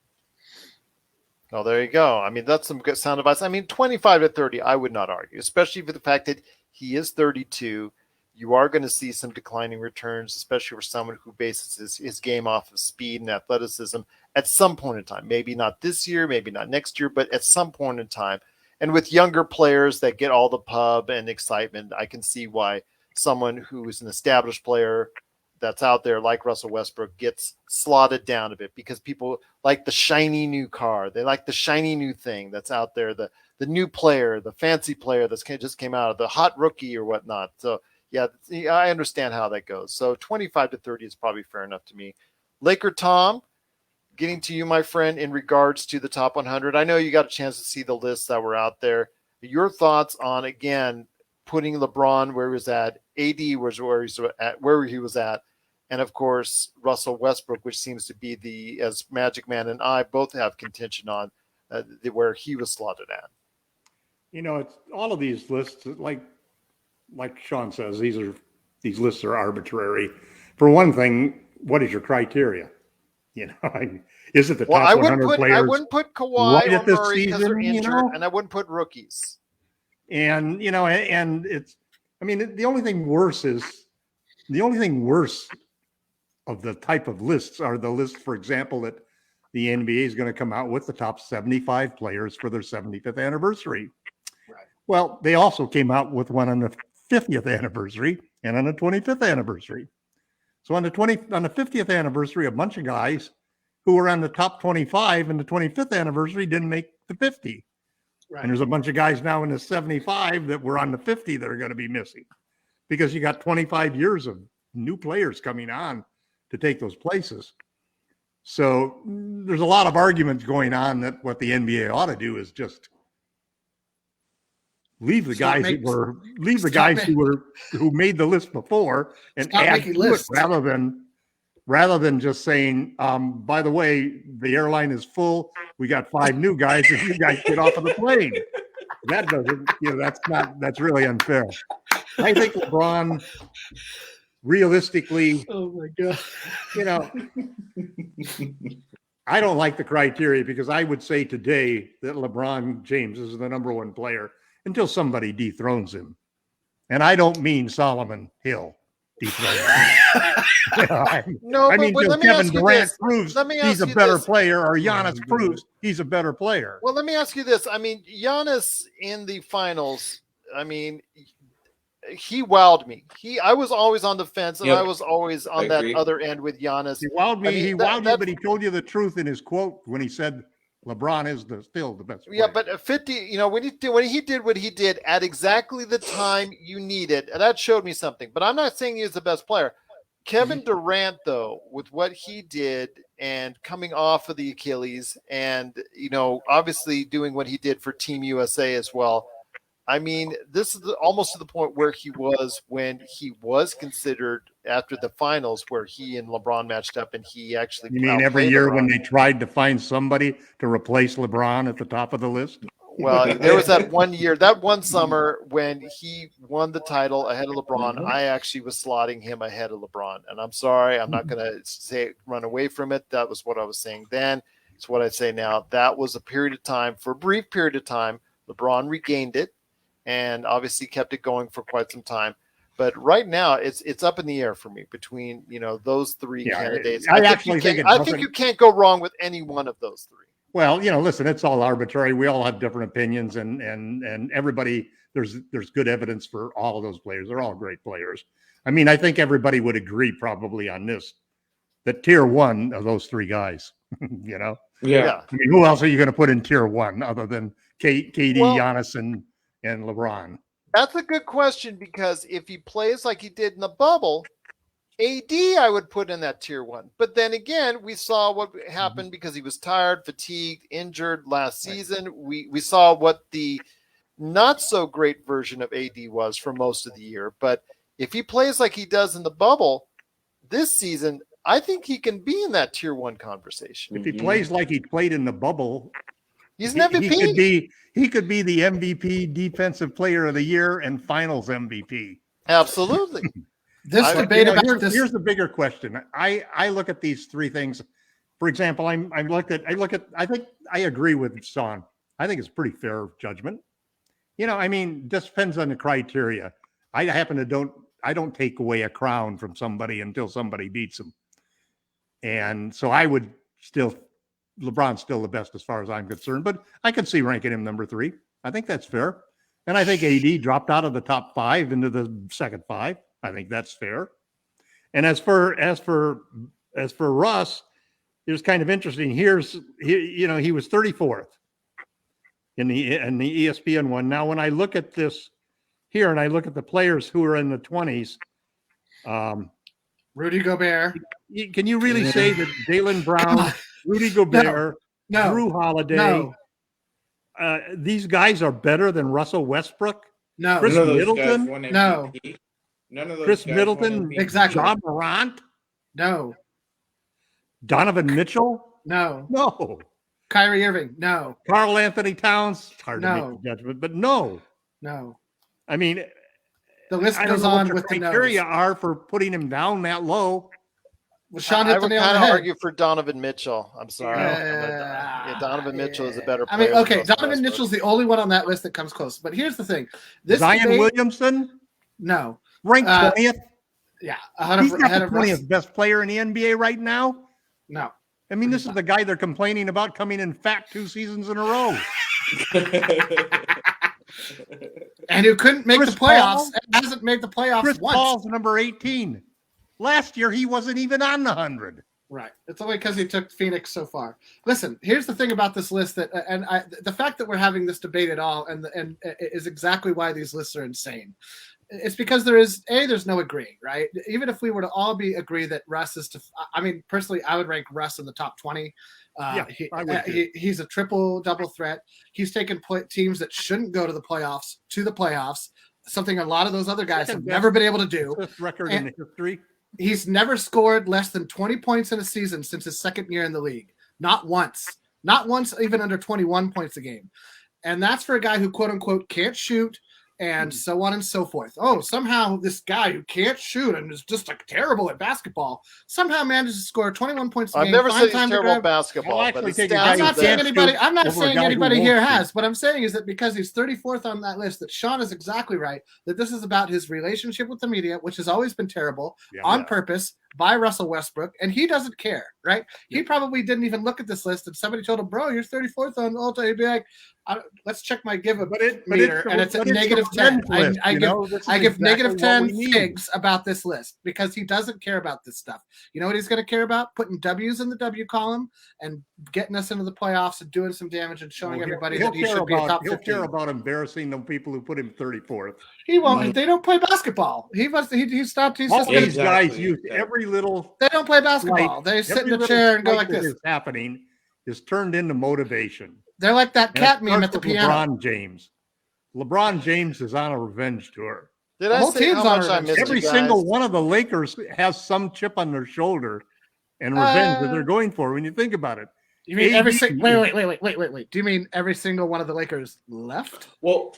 Oh, there you go. I mean, that's some good sound advice. I mean, 25 to 30, I would not argue, especially for the fact that he is 32. You are going to see some declining returns, especially for someone who bases his game off of speed and athleticism at some point in time. Maybe not this year, maybe not next year, but at some point in time. And with younger players that get all the pub and excitement, I can see why someone who is an established player that's out there like Russell Westbrook gets slotted down a bit, because people like the shiny new car. They like the shiny new thing that's out there, the new player, the fancy player that's just came out of the hot rookie or whatnot. So yeah, I understand how that goes. So 25 to 30 is probably fair enough to me. LakerTom, getting to you, my friend, in regards to the top 100. I know you got a chance to see the lists that were out there. Your thoughts on, again, putting LeBron where he was at, AD was where he was at, and of course Russell Westbrook, which seems to be as MagicMan and I both have contention on, where he was slotted at. It's all of these lists, like Sean says, these lists are arbitrary. For one thing, what is your criteria? Is it the top 100 players? I wouldn't put Kawhi right or Murray because they're injured, and I wouldn't put rookies. And and it's, the only thing worse of the type of lists are the lists, for example, that the NBA is going to come out with the top 75 players for their 75th anniversary. Right. Well, they also came out with one on the 50th anniversary and on the 25th anniversary. So on the 50th anniversary, a bunch of guys who were on the top 25 and the 25th anniversary didn't make the 50. Right. And there's a bunch of guys now in the 75 that were on the 50 that are going to be missing, because you got 25 years of new players coming on to take those places. So there's a lot of arguments going on that what the NBA ought to do is just leave the guys who made the list before and add to it, rather than just saying, by the way, the airline is full. We got 5 new guys, and you guys get off of the plane. That doesn't, that's really unfair. I think LeBron, realistically, Oh my God. I don't like the criteria, because I would say today that LeBron James is the number 1 player until somebody dethrones him. And I don't mean Solomon Hill dethrones him. Until Kevin Durant proves he's a better player, or Giannis proves he's a better player. Well, let me ask you this. Giannis in the finals, he wowed me. I was always on the fence, and I was always on that other end with Giannis. He wowed me. He wowed you, but he told you the truth in his quote when he said LeBron is still the best player. Yeah, but 50, when he did what he did at exactly the time you needed, and that showed me something. But I'm not saying he is the best player. Kevin Durant, though, with what he did and coming off of the Achilles, and obviously doing what he did for Team USA as well. This is almost to the point where he was when he was considered after the finals, where he and LeBron matched up, and he actually. You mean every year when they tried to find somebody to replace LeBron at the top of the list? Well, there was that one year, that one summer when he won the title ahead of LeBron. I actually was slotting him ahead of LeBron, and I'm sorry, I'm not going to run away from it. That was what I was saying then. It's what I say now. That was a period of time, for a brief period of time. LeBron regained it, and obviously kept it going for quite some time. But right now, it's up in the air for me between those 3 candidates. I think you can't go wrong with any one of those 3. Well, listen, it's all arbitrary. We all have different opinions, and everybody, there's good evidence for all of those players. They're all great players. I think everybody would agree probably on this, that tier 1 of those 3 guys. Yeah. Who else are you going to put in tier 1 other than KD, Giannis, and LeBron? That's a good question, because if he plays like he did in the bubble, AD I would put in that tier 1. But then again, we saw what happened because he was tired, fatigued, injured last season. We saw what the not so great version of AD was for most of the year. But if he plays like he does in the bubble this season, I think he can be in that tier 1 conversation. If he plays like he played in the bubble, he's an MVP. He could be the MVP, Defensive Player of the Year, and Finals MVP. Absolutely. Here's the bigger question. I look at these 3 things. For example, I think I agree with Sean. I think it's pretty fair judgment. Just depends on the criteria. I don't take away a crown from somebody until somebody beats them. And so I would LeBron's still the best as far as I'm concerned, but I could see ranking him number 3. I think that's fair. And I think AD dropped out of the top 5 into the second 5. I think that's fair. And as for Russ, it was kind of interesting. He was 34th in the ESPN one. Now, when I look at this, here and I look at the players who are in the 20s, Rudy Gobert. can you really say that Jaylen Brown, Rudy Gobert, No. Drew Holiday, No. These guys are better than Russell Westbrook? No. Chris None of those Middleton? guys won MVP. No. None of those Chris guys Middleton? won MVP. Exactly. John Morant? No. Donovan Mitchell? No. No. Kyrie Irving. No. Karl Anthony Towns? It's hard to No. make the judgment, but no. No. I mean, The list I don't goes know what on the with the criteria nose. are for putting him down that low. Well, Sean I hit the would nail on kind the of head. argue for Donovan Mitchell. I'm sorry. Donovan Mitchell is a better I player. mean, than okay, Russell Donovan Westbrook. Mitchell's the only one on that list that comes close. But here's the thing: this Zion debate, Williamson, no, ranked 20th. yeah, He's not ahead the of Russ. 20th best player in the NBA right now. No, I mean, this is the guy they're complaining about coming in fat 2 seasons in a row. and who couldn't make Chris the playoffs Paul? and hasn't made the playoffs Chris once. Paul's number 18. Last year, he wasn't even on the 100. Right. It's only because he took Phoenix so far. Listen, here's the thing about this list that, the fact that we're having this debate at all, and is exactly why these lists are insane. It's because there's no agreeing, right? Even if we were to all agree that Russ is I mean, personally, I would rank Russ in the top 20. I would too. He's a triple-double threat. He's taken teams that shouldn't go to the playoffs to the playoffs, something a lot of those other guys have never been able to do. Fifth record in history. He's never scored less than 20 points in a season since his second year in the league. Not once. Not once, even under 21 points a game. And that's for a guy who, quote unquote, can't shoot and so on and so forth. Oh, somehow this guy who can't shoot and is just like terrible at basketball somehow manages to score 21 points a game. I've never said he's time to terrible at grab. basketball. I'll But actually his take a stats guy I'm not are saying there. anybody. I'm not over a saying guy who anybody won't here shoot. has. What I'm saying is that because he's 34th on that list, that Sean is exactly right. That this is about his relationship with the media, which has always been terrible, on purpose by Russell Westbrook, and he doesn't care, right? He probably didn't even look at this list, and somebody told him, "Bro, you're 34th on all time." He'd be like, "Let's check my give a meter," and it's at negative 10. I give negative 10 figs about this list because he doesn't care about this stuff. You know what he's going to care about? Putting W's in the W column and getting us into the playoffs and doing some damage and showing everybody that he should be a top 15. He'll care about embarrassing the people who put him 34th. He won't. They don't play basketball. He stopped. He's All just these Exactly. guys use every little. they don't play basketball. They sit every in a little chair and go fight like that this. is happening is turned into motivation. They're like that And it cat meme starts at the with piano. LeBron James. LeBron James is on a revenge tour. Did The I whole say team's how on much I revenge. missed Every you guys? single one of the Lakers has some chip on their shoulder and revenge that they're going for when you think about it. You mean AD wait. Do you mean every single one of the Lakers left? Well,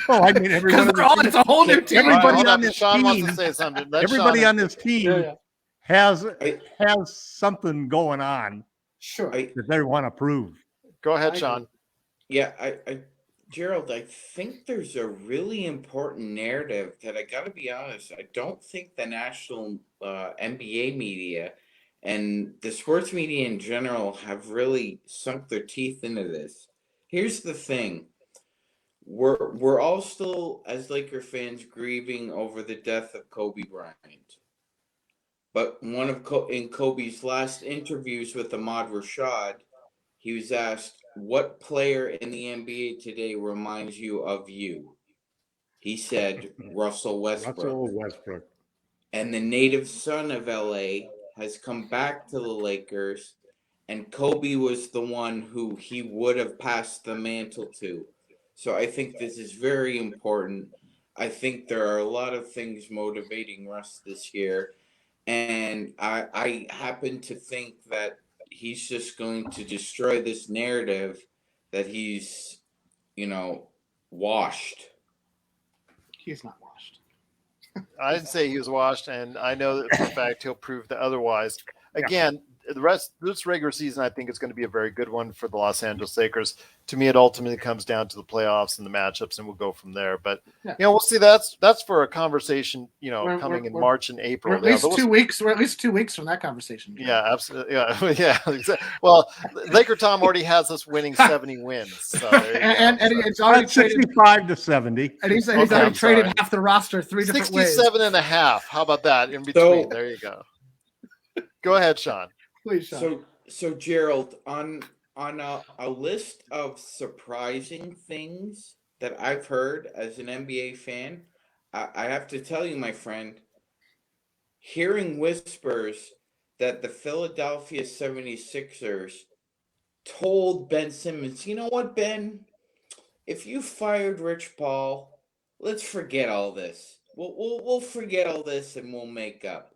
Oh, I mean, Because it's a whole new team. Everybody Hold on on, this Sean wants to team- say something. Let everybody Sean on this team has something going on Sure. that they want to prove. Go ahead, Sean. yeah, Gerald, I think there's a really important narrative that I got to be honest. I don't think the national NBA media and the sports media in general have really sunk their teeth into this. Here's the thing. We're all still, as Laker fans, grieving over the death of Kobe Bryant. But in Kobe's last interviews with Ahmad Rashad, he was asked, "What player in the NBA today reminds you of you?" He said, Russell Westbrook. Russell Westbrook. And the native son of LA has come back to the Lakers, and Kobe was the one who he would have passed the mantle to. So I think this is very important. I think there are a lot of things motivating Russ this year. And I happen to think that he's just going to destroy this narrative that he's, washed. He's not washed. I didn't say he was washed, and I know that for a fact he'll prove that otherwise. Again, the rest this regular season, I think, is going to be a very good one for the Los Angeles Lakers. To me, it ultimately comes down to the playoffs and the matchups, and we'll go from there. But we'll see. That's for a conversation, coming in March and April. We're at least 2 weeks. We're at least 2 weeks from that conversation. Yeah, absolutely. Yeah. Exactly. Well, LakerTom already has us winning 70 wins. So and it's already traded 65 to 70. And he's already traded half the roster 3 different ways. 67 and a half. How about that in between? There you go. Go ahead, Sean. Please, Sean. So Gerald, on a list of surprising things that I've heard as an NBA fan, I have to tell you, my friend, hearing whispers that the Philadelphia 76ers told Ben Simmons, you know what, Ben? If you fired Rich Paul, let's forget all this. We'll forget all this and we'll make up.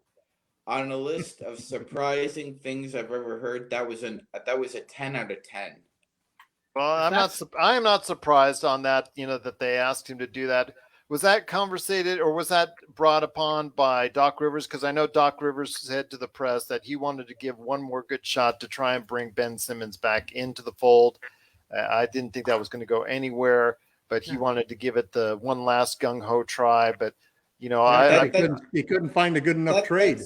On a list of surprising things I've ever heard, that was a 10 out of 10. Well, I am not surprised on that, that they asked him to do that. Was that conversated or was that brought upon by Doc Rivers? Because I know Doc Rivers said to the press that he wanted to give one more good shot to try and bring Ben Simmons back into the fold. I didn't think that was going to go anywhere, but he wanted to give it the one last gung-ho try. But, he couldn't find a good enough trade.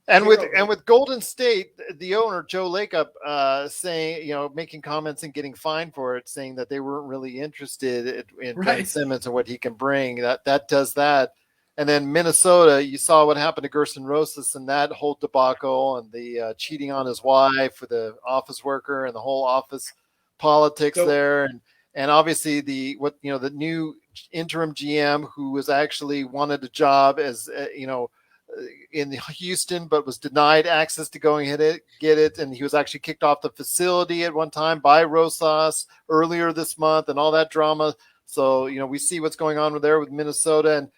And with Golden State, the owner Joe Lacob saying, making comments and getting fined for it, saying that they weren't really interested in Ben Simmons and what he can bring. That does that. And then Minnesota, you saw what happened to Gerson Rosas and that whole debacle and the cheating on his wife with the office worker and the whole office politics there. And obviously the new interim GM who was actually wanted a job as in Houston, but was denied access to go and get it. And he was actually kicked off the facility at one time by Rosas earlier this month and all that drama. So, we see what's going on there with Minnesota and,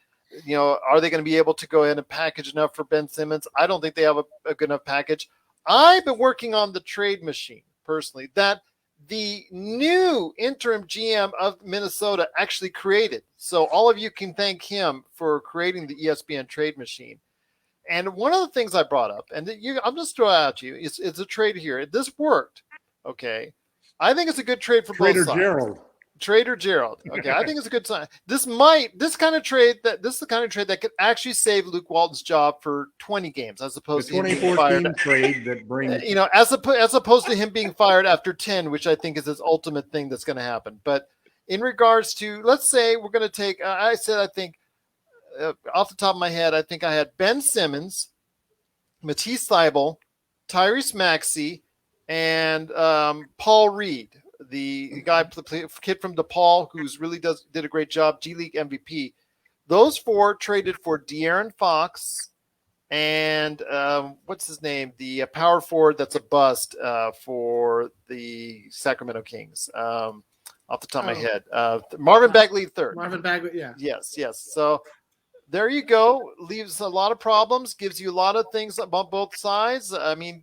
are they going to be able to go ahead and package enough for Ben Simmons? I don't think they have a good enough package. I've been working on the trade machine personally that the new interim GM of Minnesota actually created. So all of you can thank him for creating the ESPN trade machine. And one of the things I brought up, and I'm just throwing out to you, it's a trade here. This worked, okay? I think it's a good trade for both sides. Trader Gerald. Okay, I think it's a good sign. This is the kind of trade that could actually save Luke Walton's job for 20 games, as opposed to him being fired. Trade that brings, as opposed to him being fired after 10, which I think is his ultimate thing that's going to happen. But in regards to, let's say we're going to take, I think. Off the top of my head, I think I had Ben Simmons, Matisse Thybulle, Tyrese Maxey, and Paul Reed, the guy, kid from DePaul, who's really did a great job, G League MVP. Those four traded for De'Aaron Fox and what's his name, the power forward that's a bust for the Sacramento Kings. Off the top of my head, Marvin Bagley III. Marvin Bagley, yeah. Yes. So. There you go. Leaves a lot of problems. Gives you a lot of things about both sides. I mean,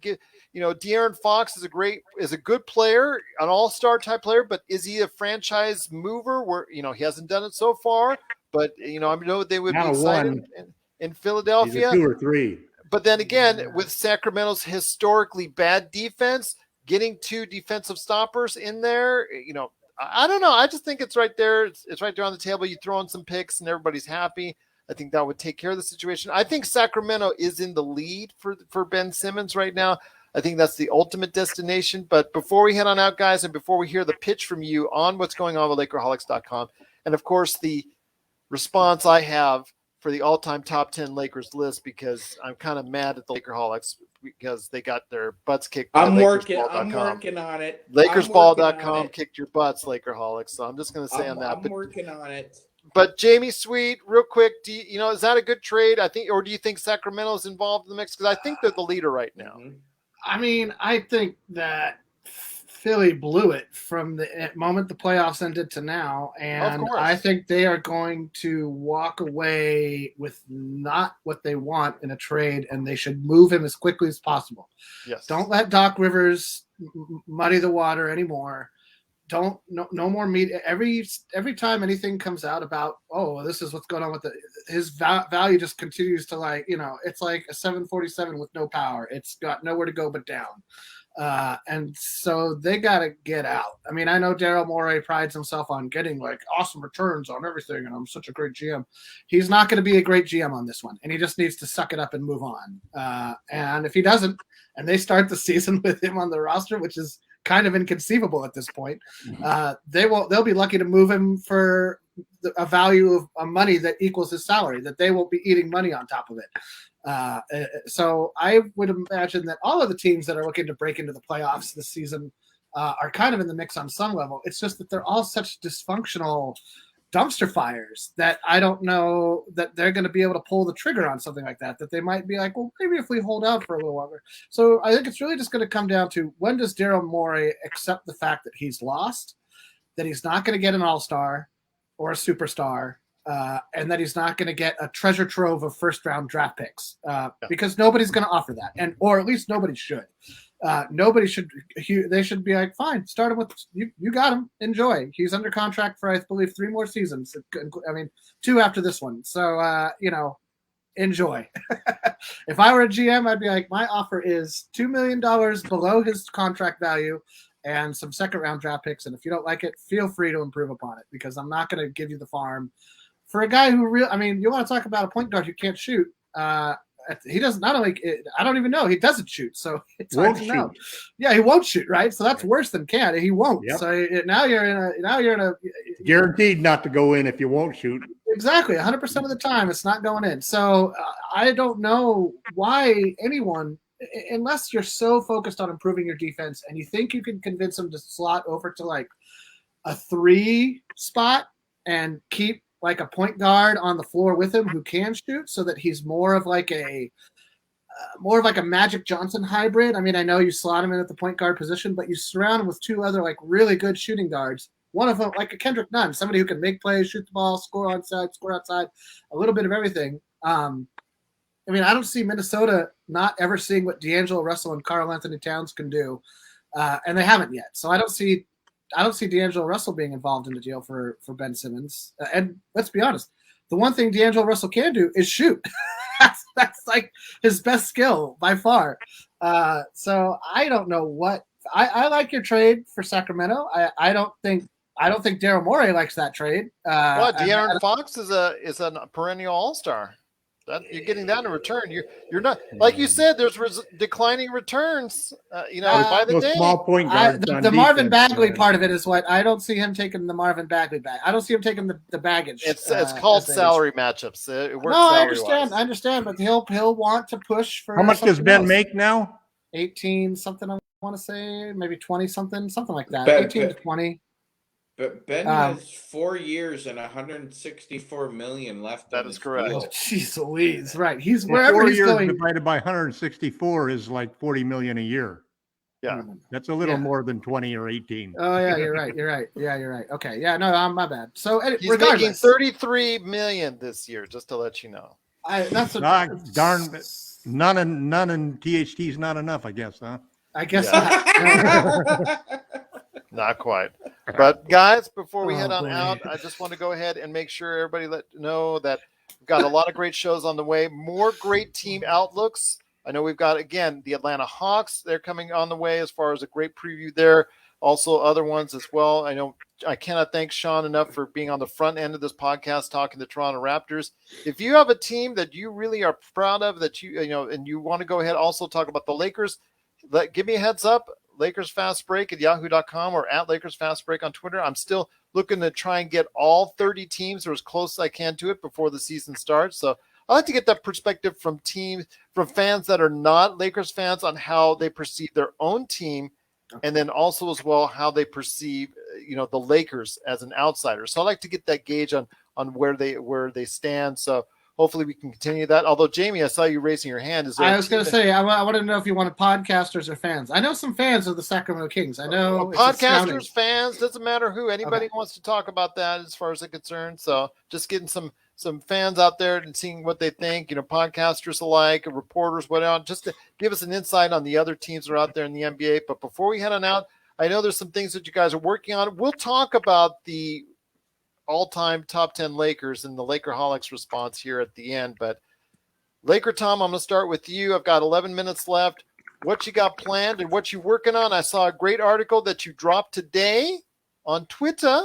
De'Aaron Fox is a good player, an all-star type player, but is he a franchise mover? Where he hasn't done it so far. But I know they would be excited in Philadelphia. 2 or 3. But then again, with Sacramento's historically bad defense, getting 2 defensive stoppers in there, I don't know. I just think it's right there. It's right there on the table. You throw in some picks and everybody's happy. I think that would take care of the situation. I think Sacramento is in the lead for Ben Simmons right now. I think that's the ultimate destination. But before we head on out, guys, and before we hear the pitch from you on what's going on with Lakerholics.com, and of course the response I have for the all-time top 10 Lakers list, because I'm kind of mad at the Lakerholics because they got their butts kicked. I'm working on it. LakersBall.com kicked your butts, Lakerholics. So I'm just going to say on that. I'm working on it. But Jamie Sweet, real quick, is that a good trade? I think, or do you think Sacramento is involved in the mix? Because I think they're the leader right now. I mean, I think that Philly blew it from the moment the playoffs ended to now, and I think they are going to walk away with not what they want in a trade, and they should move him as quickly as possible. Yes. Don't let Doc Rivers muddy the water anymore. No more media. Every time anything comes out about, this is what's going on with his value just continues to it's like a 747 with no power. It's got nowhere to go but down. And so they got to get out. I mean, I know Daryl Morey prides himself on getting awesome returns on everything, and I'm such a great GM. He's not going to be a great GM on this one, and he just needs to suck it up and move on. And if he doesn't, and they start the season with him on the roster, which is kind of inconceivable at this point, they'll be lucky to move him for a value of money that equals his salary, that they won't be eating money on top of it. So I would imagine that all of the teams that are looking to break into the playoffs this season are kind of in the mix on some level. It's just that they're all such dysfunctional dumpster fires that I don't know that they're going to be able to pull the trigger on something like that, that they might be like, well, maybe if we hold out for a little longer. So I think it's really just going to come down to, when does Daryl Morey accept the fact that he's lost, that he's not going to get an all-star or a superstar, and that he's not going to get a treasure trove of first-round draft picks, because nobody's going to offer that, or at least nobody should. Nobody should. They should be like, fine, start him with you. You got him. Enjoy. He's under contract for, I believe, 3 more seasons. I mean, 2 after this one. So enjoy. If I were a GM, I'd be like, my offer is $2 million below his contract value and some second-round draft picks. And if you don't like it, feel free to improve upon it, because I'm not going to give you the farm for a guy who I mean, you want to talk about a point guard who can't shoot. He doesn't. Not only, I don't even know, he doesn't shoot, so it's hard to know. Yeah, he won't shoot, right? So that's worse than can't. He won't. Yep. So now you're in a guaranteed not to go in if you won't shoot. Exactly, 100% of the time it's not going in. So I don't know why anyone, unless you're so focused on improving your defense and you think you can convince them to slot over to like a 3 spot and keep like a point guard on the floor with him who can shoot, so that he's more of like a Magic Johnson hybrid. I mean, I know you slot him in at the point guard position, but you surround him with 2 other like really good shooting guards. One of them, like a Kendrick Nunn, somebody who can make plays, shoot the ball, score onside, score outside, a little bit of everything. I mean, I don't see Minnesota not ever seeing what D'Angelo Russell and Karl Anthony Towns can do, and they haven't yet. So I don't see D'Angelo Russell being involved in the deal for Ben Simmons. And let's be honest, the one thing D'Angelo Russell can do is shoot. that's like his best skill by far. So I don't know what I like your trade for Sacramento. I don't think Daryl Morey likes that trade. De'Aaron Fox is a perennial all-star. You're getting that in return. You're not, like you said, there's declining returns. By the day. Small point guards the Marvin Bagley part of it is what I don't see him taking the Marvin Bagley bag. I don't see him taking the baggage. It's called salary matchups. It works. No, I understand, but he'll want to push for. How much does Ben make now? 18 something. I want to say maybe 20 something like that. 18 to 20. But Ben has 4 years and $164 million left. That is correct. Jeez Louise, right? He's wherever he's going. 4 years divided by 164 is like $40 million a year. Yeah, that's a little more than 20 or 18. Oh yeah, you're right. Yeah, you're right. Okay, yeah, no, my bad. So he's making $33 million this year, just to let you know. Darn, none in THT's not enough, I guess, huh? I guess not. Not quite. But guys, before we head on out, I just want to go ahead and make sure everybody know that we've got a lot of great shows on the way. More great team outlooks. I know we've got, again, the Atlanta Hawks. They're coming on the way as far as a great preview there. Also other ones as well. I know I cannot thank Sean enough for being on the front end of this podcast talking to Toronto Raptors. If you have a team that you really are proud of, that and you want to go ahead also talk about the Lakers, give me a heads up. Lakers Fast Break at yahoo.com or at Lakers Fast Break on Twitter. I'm still looking to try and get all 30 teams or as close as I can to it before the season starts. So I like to get that perspective from fans that are not Lakers fans on how they perceive their own team, and then also as well how they perceive the Lakers as an outsider. So I like to get that gauge on where they stand. So hopefully we can continue that. Although, Jamie, I saw you raising your hand. I was going to say, I wanted to know if you wanted podcasters or fans. I know some fans of the Sacramento Kings. I know podcasters, fans, doesn't matter who. Anybody wants to talk about that as far as I'm concerned. So just getting some fans out there and seeing what they think, podcasters alike, reporters, whatever, just to give us an insight on the other teams that are out there in the NBA. But before we head on out, I know there's some things that you guys are working on. We'll talk about the all-time top 10 Lakers and the Lakerholics response here at the end. But LakerTom, I'm going to start with you. I've got 11 minutes left. What you got planned and what you working on? I saw a great article that you dropped today on Twitter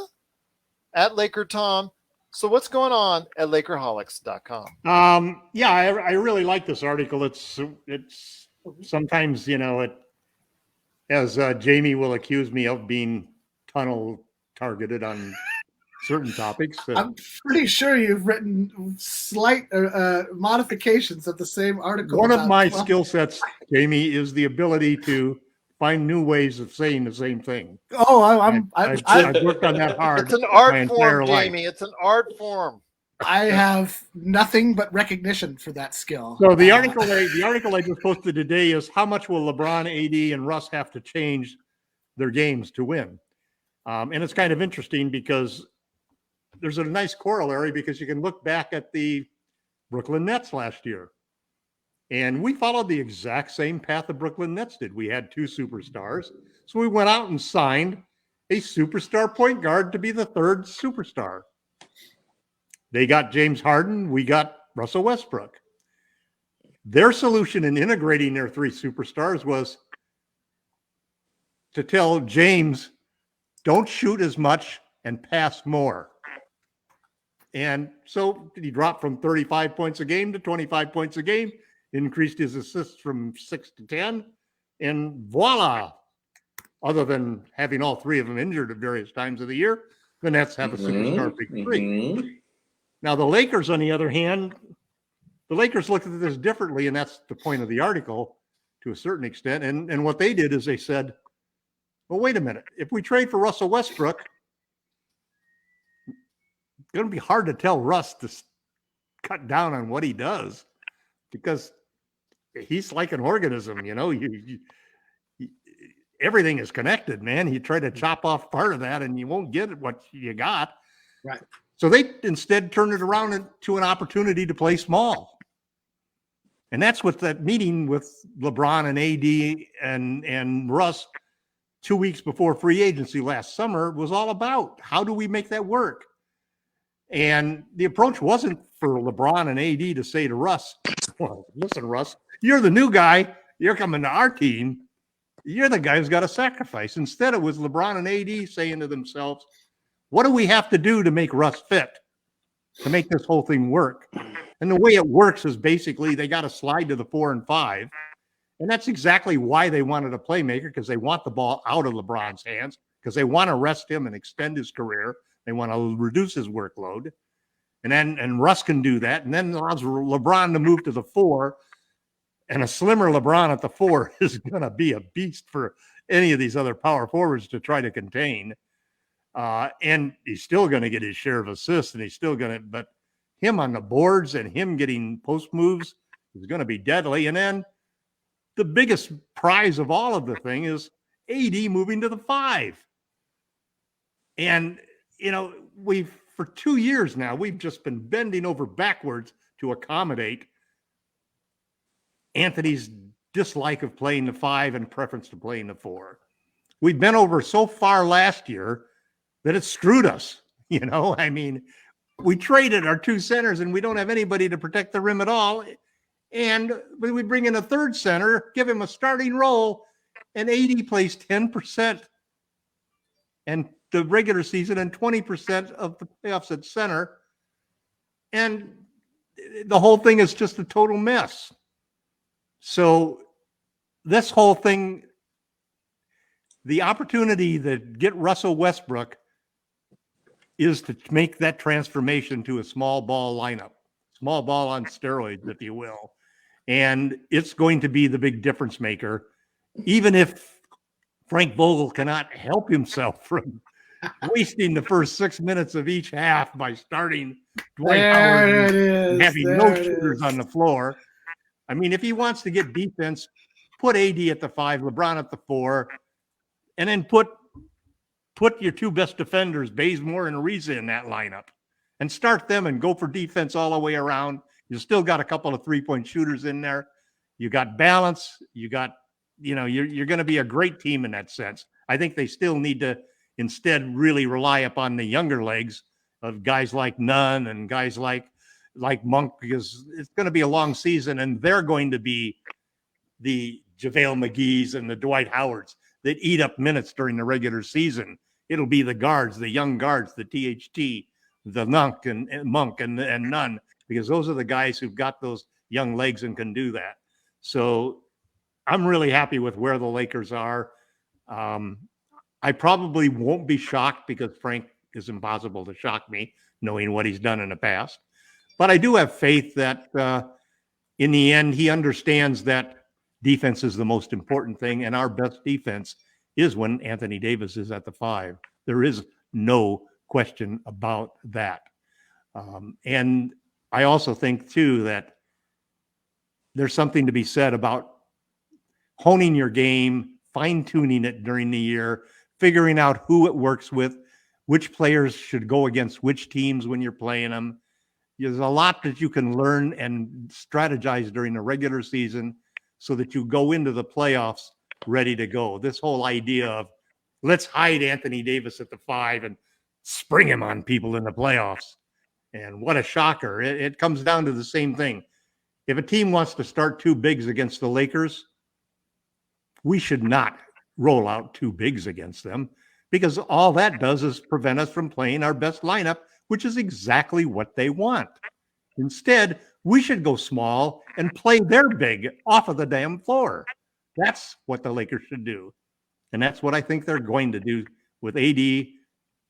at LakerTom. So what's going on at Lakerholics.com? Yeah, I really like this article. It's sometimes, as Jamie will accuse me of being tunnel targeted on certain topics. I'm pretty sure you've written slight modifications of the same article. One of my skill sets, Jamie, is the ability to find new ways of saying the same thing. Oh, I've worked on that hard. It's an my art entire form, life. Jamie. It's an art form. I have nothing but recognition for that skill. So the article I just posted today is how much will LeBron, AD, and Russ have to change their games to win? And it's kind of interesting because there's a nice corollary because you can look back at the Brooklyn Nets last year. And we followed the exact same path the Brooklyn Nets did. We had 2 superstars. So we went out and signed a superstar point guard to be the 3rd superstar. They got James Harden. We got Russell Westbrook. Their solution in integrating their 3 superstars was to tell James, don't shoot as much and pass more. And so he dropped from 35 points a game to 25 points a game, increased his assists from 6 to 10, and voila. Other than having all 3 of them injured at various times of the year, the Nets have a superstar big 3. Now, the Lakers, on the other hand, the Lakers looked at this differently, and that's the point of the article to a certain extent. And what they did is they said, well, wait a minute. If we trade for Russell Westbrook, it's going to be hard to tell Russ to cut down on what he does because he's like an organism, everything is connected, man. You try to chop off part of that and you won't get what you got. Right. So they instead turned it around into an opportunity to play small. And that's what that meeting with LeBron and AD and Russ 2 weeks before free agency last summer was all about. How do we make that work? And the approach wasn't for LeBron and AD to say to Russ, well, listen, Russ, you're the new guy. You're coming to our team. You're the guy who's got to sacrifice. Instead, it was LeBron and AD saying to themselves, what do we have to do to make Russ fit, to make this whole thing work? And the way it works is basically they got to slide to the 4 and 5. And that's exactly why they wanted a playmaker, because they want the ball out of LeBron's hands, because they want to rest him and extend his career. They want to reduce his workload. And Russ can do that. And then allows LeBron to move to the 4. And a slimmer LeBron at the 4 is going to be a beast for any of these other power forwards to try to contain. And he's still going to get his share of assists, and he's still going to, but him on the boards and him getting post moves is going to be deadly. And then the biggest prize of all of the thing is AD moving to the 5. And, for 2 years now, we've just been bending over backwards to accommodate Anthony's dislike of playing the 5 and preference to playing the 4. We've been over so far last year that it screwed us. We traded our 2 centers and we don't have anybody to protect the rim at all. And we bring in a 3rd center, give him a starting role, and AD plays 10% and the regular season and 20% of the playoffs at center. And the whole thing is just a total mess. So this whole thing, the opportunity to get Russell Westbrook is to make that transformation to a small ball lineup, small ball on steroids, if you will. And it's going to be the big difference maker, even if Frank Vogel cannot help himself from wasting the first 6 minutes of each half by starting Dwight Howard and having no shooters on the floor. I mean, if he wants to get defense, put AD at the 5, LeBron at the 4, and then put your 2 best defenders, Bazemore and Ariza, in that lineup and start them and go for defense all the way around. You still got a couple of 3-point shooters in there. You got balance. You got, you're going to be a great team in that sense. I think they still need to instead really rely upon the younger legs of guys like Nunn and guys like Monk, because it's going to be a long season and they're going to be the JaVale McGee's and the Dwight Howards that eat up minutes during the regular season. It'll be the guards, the young guards, the THT, the Monk and Nunn, because those are the guys who've got those young legs and can do that. So I'm really happy with where the Lakers are. I probably won't be shocked because Frank is impossible to shock me, knowing what he's done in the past. But I do have faith that in the end, he understands that defense is the most important thing, and our best defense is when Anthony Davis is at the 5. There is no question about that. And I also think, too, that there's something to be said about honing your game, fine-tuning it during the year, figuring out who it works with, which players should go against which teams when you're playing them. There's a lot that you can learn and strategize during the regular season so that you go into the playoffs ready to go. This whole idea of let's hide Anthony Davis at the 5 and spring him on people in the playoffs. And what a shocker. It comes down to the same thing. If a team wants to start 2 bigs against the Lakers, we should not roll out 2 bigs against them, because all that does is prevent us from playing our best lineup, which is exactly what they want. Instead, we should go small and play their big off of the damn floor. That's what the Lakers should do. And that's what I think they're going to do with AD,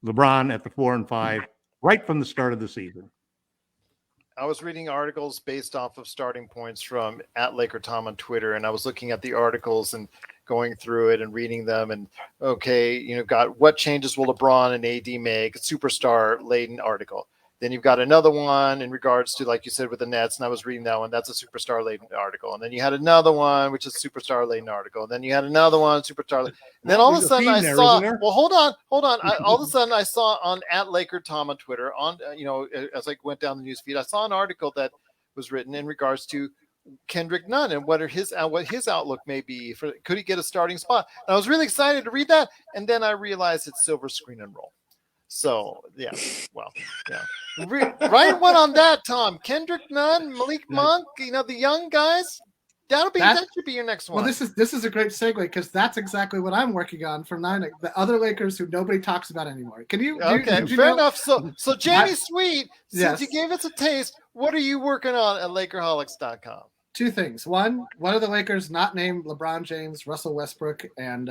LeBron at the 4 and 5, right from the start of the season. I was reading articles based off of starting points from @LakerTom on Twitter, and I was looking at the articles and going through it and reading them. And okay, got what changes will LeBron and AD make? A superstar laden article. Then you've got another one in regards to, like you said, with the Nets, and I was reading that one. That's a superstar laden article. And then you had another one, which is a superstar laden article. And then you had another one, superstar laden. And then all of a sudden I saw, well, hold on. All of a sudden I saw on @LakerTom on Twitter, on as I went down the news feed, I saw an article that was written in regards to Kendrick Nunn and what his outlook may be for, could he get a starting spot? And I was really excited to read that, and then I realized it's silver screen and roll. So yeah, well, yeah, right one on that, Tom. Kendrick Nunn, Malik Monk, the young guys. That should be your next one. Well, this is a great segue, because that's exactly what I'm working on from the other Lakers who nobody talks about anymore. Can you? Okay, fair enough. So Jamie Sweet, since you gave us a taste, what are you working on at LakerHolics.com? 2 things. One of the Lakers not named LeBron James, Russell Westbrook, and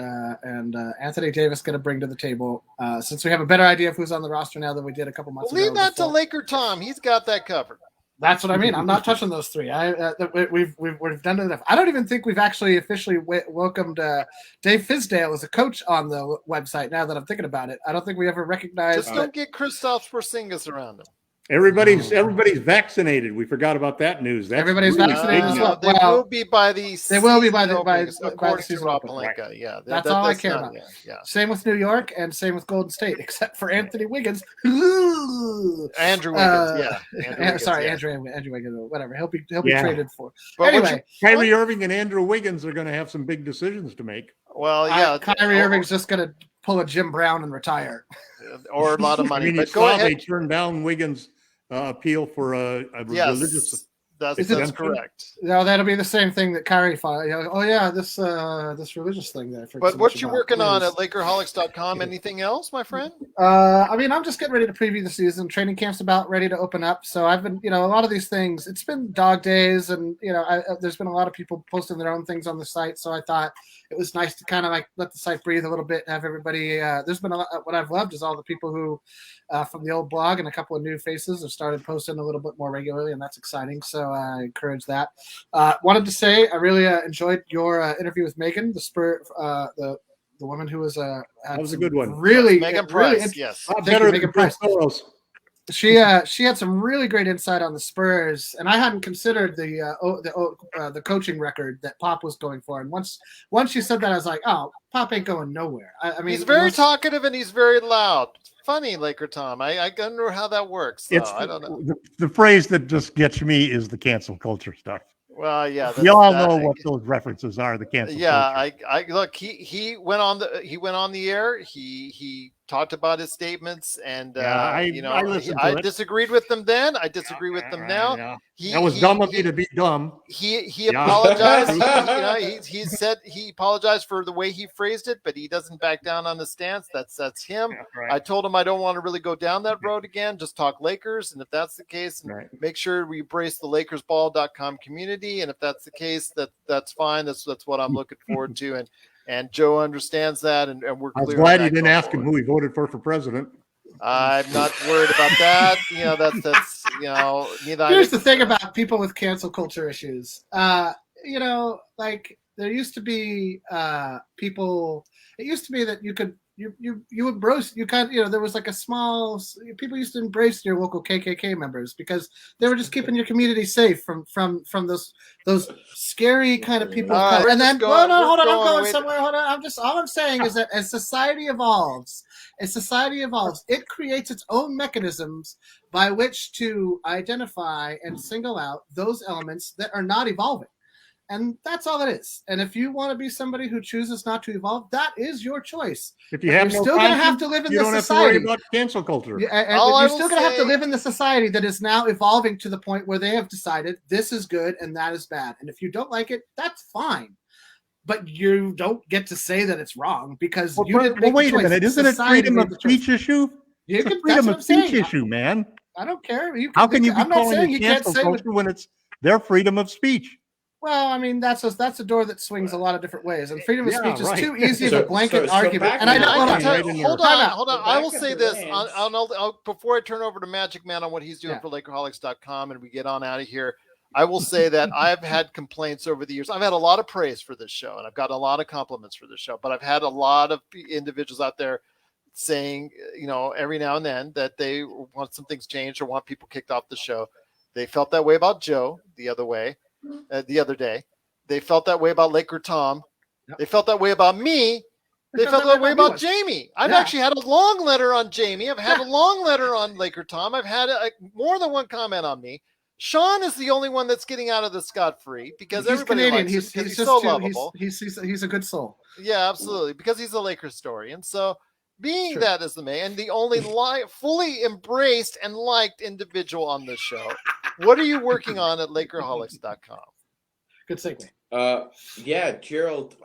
Anthony Davis going to bring to the table, since we have a better idea of who's on the roster now than we did a couple months ago. Leave that to LakerTom. He's got that covered. That's what I mean. I'm not touching those 3. We've done enough. I don't even think we've actually officially welcomed Dave Fizdale as a coach on the website. Now that I'm thinking about it, I don't think we ever recognized. Just don't get Kristaps Porzingis around him. Everybody's vaccinated. We forgot about that news. Everybody's vaccinated as well. They will be by the. They will be by according the season to Rob opening. Pelinka. Right. Yeah, that's all I care about. Yeah. Same with New York and same with Golden State, except for Anthony Wiggins. Andrew Wiggins. Andrew Wiggins. Whatever. He'll be traded for. But anyway, Kyrie Irving and Andrew Wiggins are going to have some big decisions to make. Well, yeah, Kyrie Irving's just going to pull a Jim Brown and retire, or a lot of money. But go ahead. They turned down Wiggins' appeal for a religious. That's correct. No, that'll be the same thing that Kyrie fought. This religious thing there. But what you working on at Lakerholics.com? Anything else, my friend? I'm just getting ready to preview the season. Training camp's about ready to open up. So I've been, a lot of these things. It's been dog days, and there's been a lot of people posting their own things on the site. So I thought it was nice to kind of like let the site breathe a little bit, have everybody. There's been a lot. What I've loved is all the people who, from the old blog and a couple of new faces, have started posting a little bit more regularly, and that's exciting. So I encourage that. Wanted to say I really enjoyed your interview with Megan, the woman who was that was a good one. Really, Megan Price. Yes, better than Price. She had some really great insight on the Spurs, and I hadn't considered the coaching record that Pop was going for. And once she said that, I was like, oh, Pop ain't going nowhere. I mean, he's very talkative and he's very loud. Funny, LakerTom. I don't know how that works. I don't know. The phrase that just gets me is the cancel culture stuff. Well, yeah, we all know what those references are. The cancel. Yeah, culture. I look. He went on the air. He talked about his statements, and I disagreed with them then. I disagree with them now. That was dumb of you to be dumb. He apologized. He said he apologized for the way he phrased it, but he doesn't back down on the stance. That's him. Yeah, right. I told him I don't want to really go down that road again. Just talk Lakers, and if that's the case, make sure we embrace the LakersBall.com community. And if that's the case, that's fine. That's what I'm looking forward to. And Joe understands that, and we're clear. I was glad you didn't ask him who he voted for president. I'm not worried about that. That's neither. Here's the thing about people with cancel culture issues. Like there used to be people. It used to be that you could you embrace there was like a small people used to embrace your local KKK members because they were just keeping your community safe from those scary kind of people. And then hold on, I'm going somewhere. Hold on, all I'm saying is that as society evolves, it creates its own mechanisms by which to identify and single out those elements that are not evolving. And that's all it is. And if you want to be somebody who chooses not to evolve, that is your choice. If you have you're still going to have to live in the society. You don't have to worry about cancel culture. You're still going to have to live in the society that is now evolving to the point where they have decided this is good and that is bad. And if you don't like it, that's fine. But you don't get to say that it's wrong because you didn't make wait the choice. a minute. Isn't it freedom of speech issue? It's a freedom of speech issue, man. I don't care. How can you be calling it cancel culture when it's their freedom of speech? Well, I mean, that's a door that swings a lot of different ways, and freedom of speech is too easy of a blanket argument. And hold on. I will say this before I turn over to MagicMan on what he's doing for Lakerholics.com and we get on out of here. I will say that I've had complaints over the years. I've had a lot of praise for this show, and I've gotten a lot of compliments for this show. But I've had a lot of individuals out there saying, every now and then that they want some things changed or want people kicked off the show. They felt that way about Joe the other day. They felt that way about LakerTom. Yep. They felt that way about me. They felt that way about Jamie. I've actually had a long letter on Jamie. I've had a long letter on LakerTom. I've had more than one comment on me. Sean is the only one that's getting out of the scot-free because everybody likes him because he's so lovable. He's a good soul. Yeah, absolutely. Because he's a Lakers story. And so being that is the man and the only fully embraced and liked individual on this show, what are you working on at Lakerholics.com? Good segue. Gerald.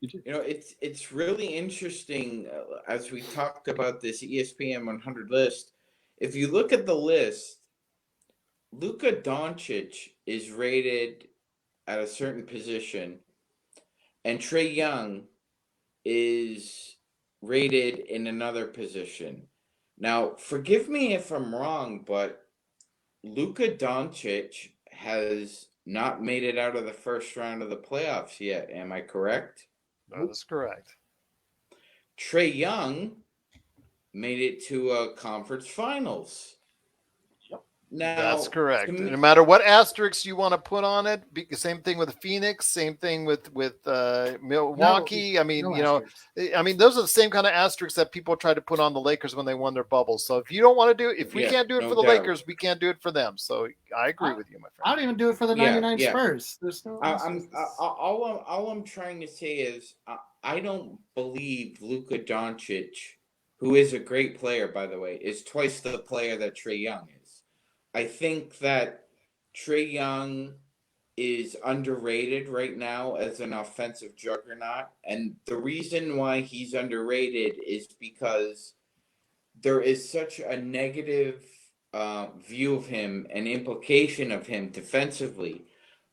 It's really interesting as we talked about this ESPN 100 list. If you look at the list, Luka Doncic is rated at a certain position, and Trae Young is rated in another position. Now, forgive me if I'm wrong, but Luka Doncic has not made it out of the first round of the playoffs yet. Am I correct? That is correct. Trae Young made it to a conference finals. Now, that's correct. No matter what asterisks you want to put on it, same thing with Phoenix, same thing with Milwaukee. Those are the same kind of asterisks that people try to put on the Lakers when they won their bubbles. So if you don't want to do it, if we can't do it for the Lakers, we can't do it for them. So I agree with you, my friend. I don't even do it for the 99 Spurs. There's no. All I'm trying to say is I don't believe Luka Doncic, who is a great player, by the way, is twice the player that Trae Young is. I think that Trae Young is underrated right now as an offensive juggernaut. And the reason why he's underrated is because there is such a negative view of him and implication of him defensively.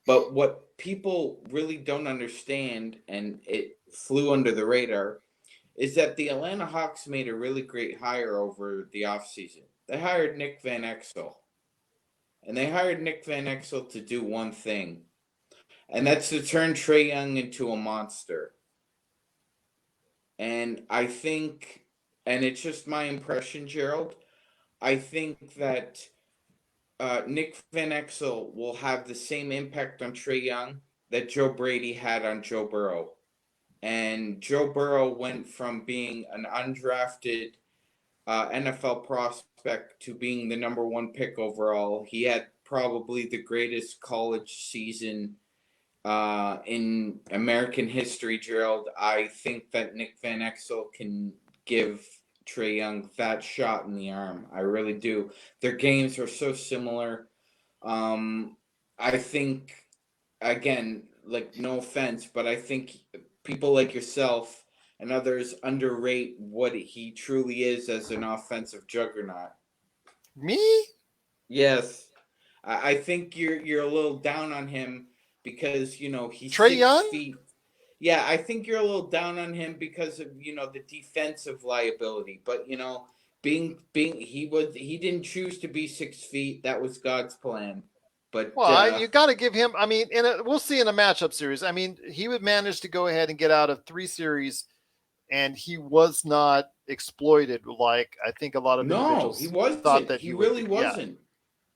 But what people really don't understand, and it flew under the radar, is that the Atlanta Hawks made a really great hire over the offseason. They hired Nick Van Exel. And they hired Nick Van Exel to do one thing, and that's to turn Trae Young into a monster. And I think, and it's just my impression, Gerald, I think that Nick Van Exel will have the same impact on Trae Young that Joe Brady had on Joe Burrow. And Joe Burrow went from being an undrafted NFL prospect to being the number one pick overall. He had probably the greatest college season in American history, Gerald. I think that Nick Van Exel can give Trae Young that shot in the arm. I really do. Their games are so similar. I think, again, no offense, but I think people like yourself and others underrate what he truly is as an offensive juggernaut. Me? Yes. I think you're a little down on him because, he's Trae Young? 6 feet. Yeah, I think you're a little down on him because of, the defensive liability. But, he didn't choose to be 6 feet. That was God's plan. But Well, you got to give him. I mean, we'll see in a matchup series. I mean, he would manage to go ahead and get out of 3 series, and he was not exploited like I think a lot of individuals he wasn't. thought that he really wasn't.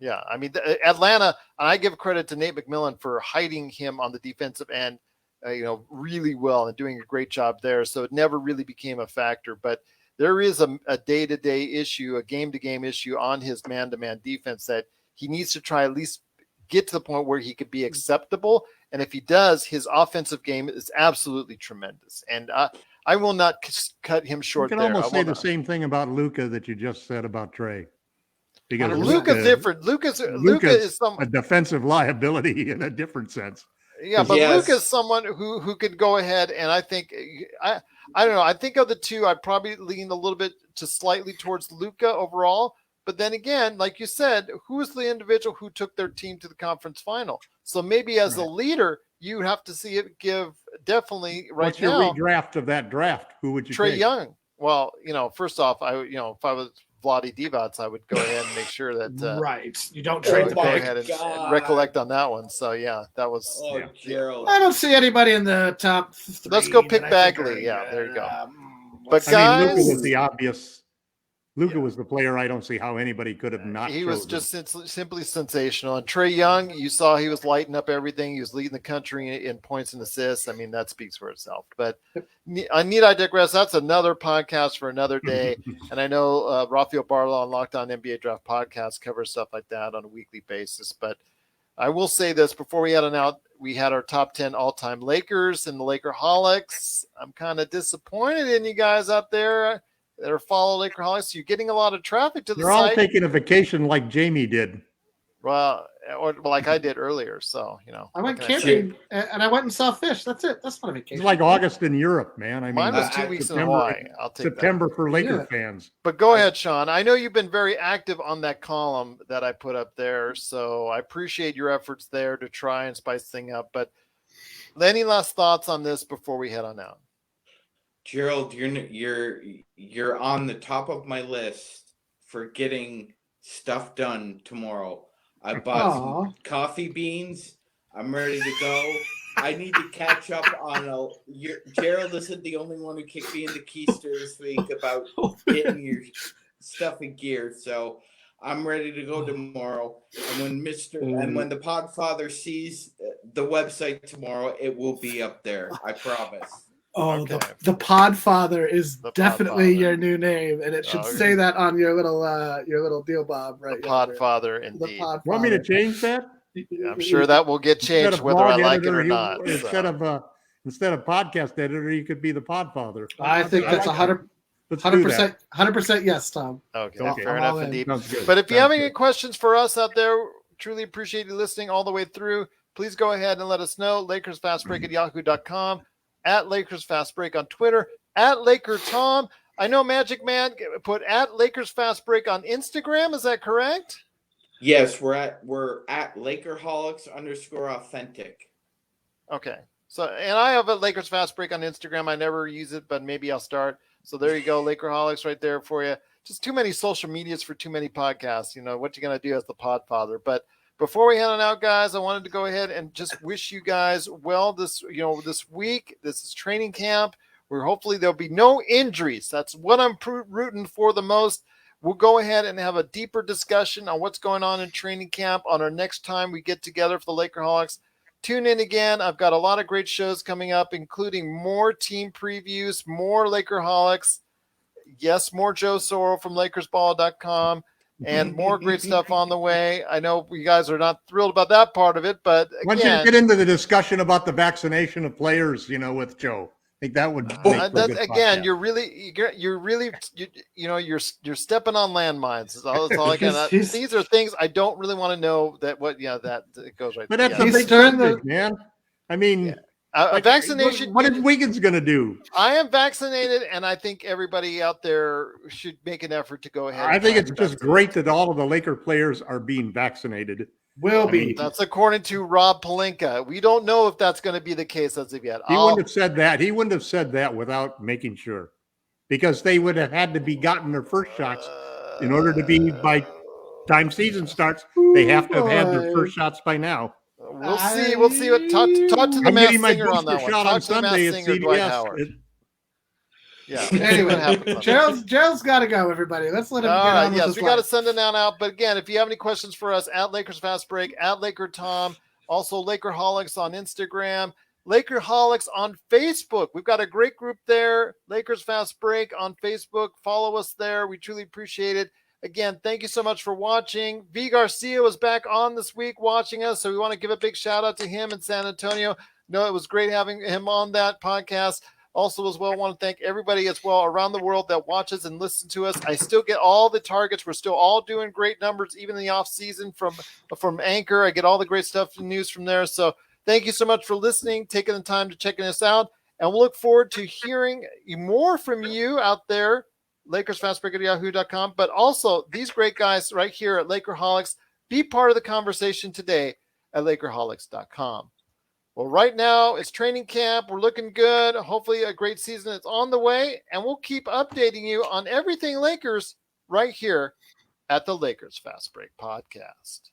Yeah, I mean, Atlanta, and I give credit to Nate McMillan for hiding him on the defensive end, really well and doing a great job there. So it never really became a factor. But there is a day-to-day issue, a game-to-game issue on his man-to-man defense that he needs to try at least get to the point where he could be acceptable. And if he does, his offensive game is absolutely tremendous. And I will not cut him short. You can almost say the same thing about Luka that you just said about Trey. Because Luka's different. Luka is a defensive liability in a different sense. Yeah, but Luka is someone who could go ahead, and I think I don't know. I think of the two, I'd probably lean a little bit to slightly towards Luka overall. But then again, like you said, who is the individual who took their team to the conference final? So maybe as a leader, you have to see it give definitely right What's now. What's your redraft of that draft? Who would you Trae take? Young. Well, first off, if I was Vlade Divac, I would go ahead and make sure that right. You don't trade the go pick. ahead and recollect on that one. So yeah, that was. Oh, Gerald. I don't see anybody in the top 3. Let's go pick Bagley. Yeah, there you go. But guys, Luka was the obvious. Luka was the player. I don't see how anybody could have not. He was just simply sensational. And Trae Young, you saw he was lighting up everything. He was leading the country in points and assists. I mean, that speaks for itself. But I digress. That's another podcast for another day. And I know Rafael Barlow on Locked On NBA Draft Podcast covers stuff like that on a weekly basis. But I will say this before we head on out. We had our top 10 all-time Lakers and the Lakerholics. I'm kind of disappointed in you guys out there that are follow Lakerholics. You're getting a lot of traffic to the They're site. all taking a vacation like Jamie did. Well, or like I did earlier. So, I went camping and I went and saw fish. That's it. That's not a vacation. It's like August in Europe, man. I mean, mine was 2 weeks in Hawaii. I'll take September that. for Laker fans. But go ahead, Sean. I know you've been very active on that column that I put up there. So I appreciate your efforts there to try and spice things up. But any last thoughts on this before we head on out? Gerald, you're on the top of my list for getting stuff done tomorrow. I bought some coffee beans. I'm ready to go. I need to catch up on Gerald isn't the only one who kicked me in the keister this week about getting your stuff in gear. So I'm ready to go tomorrow. And when when the Podfather sees the website tomorrow, it will be up there. I promise. Oh, okay. The Podfather is definitely your new name, and it should say that on your little deal, Bob. Right? The Podfather, indeed. Want me to change that? I'm sure that will get changed whether I like it or not. Instead of podcast editor, you could be the Podfather. I think that's 100% yes, Tom. Okay, fair enough indeed. But if you have any questions for us out there, truly appreciate you listening all the way through. Please go ahead and let us know. LakersFastBreak@yahoo.com. At Lakers Fast Break on Twitter, at LakerTom. I know MagicMan put at Lakers Fast Break on Instagram. Is that correct? Yes, we're at Lakerholics_authentic. Okay. So, and I have a Lakers Fast Break on Instagram. I never use it, but maybe I'll start. So there you go, Lakerholics right there for you. Just too many social medias for too many podcasts. What you're going to do as the Podfather. But before we head on out, guys, I wanted to go ahead and just wish you guys well this week. This is training camp where hopefully there'll be no injuries. That's what I'm rooting for the most. We'll go ahead and have a deeper discussion on what's going on in training camp on our next time we get together for the Lakerholics. Tune in again. I've got a lot of great shows coming up, including more team previews, more Lakerholics. Yes, more Joe Sorrell from LakersBall.com. And more great stuff on the way. I know you guys are not thrilled about that part of it, but again, once you get into the discussion about the vaccination of players, with Joe, I think that would. Again, you're stepping on landmines. That's all I can. These are things I don't really want to know. That it goes right. But that's a big subject, man. I mean. Yeah. A vaccination. What is Wiggins going to do? I am vaccinated, and I think everybody out there should make an effort to go ahead. I think it's just great that all of the Laker players are being vaccinated. Will be. That's according to Rob Pelinka. We don't know if that's going to be the case as of yet. He wouldn't have said that. He wouldn't have said that without making sure, because they would have had to be gotten their first shots in order to be by time season starts, they have to have had their first shots by now. We'll see. We'll see what talk to the I'm masked getting my singer on that booster one. shot Talk on to the masked Sunday at singer, Dwight CBS. Howard. Yeah. We'll see what Anyway, happens on that. Gerald's got to go. Everybody, let's let him All get right, on with yes, his we got to life. send it down out. But again, if you have any questions for us, at Lakers Fast Break, at LakerTom, also Lakerholics on Instagram, Lakerholics on Facebook. We've got a great group there, Lakers Fast Break on Facebook. Follow us there. We truly appreciate it. Again, thank you so much for watching. V. Garcia was back on this week watching us, so we want to give a big shout out to him in San Antonio. No, it was great having him on that podcast. Also, as well, I want to thank everybody as well around the world that watches and listens to us. I still get all the targets. We're still all doing great numbers, even in the off season from Anchor. I get all the great stuff and news from there. So thank you so much for listening, taking the time to checking us out. And we'll look forward to hearing more from you out there, LakersFastBreak@yahoo.com. But also these great guys right here at Lakerholics. Be part of the conversation today at Lakerholics.com. Well, right now it's training camp. We're looking good. Hopefully a great season is on the way, and we'll keep updating you on everything Lakers right here at the Lakers Fast Break Podcast.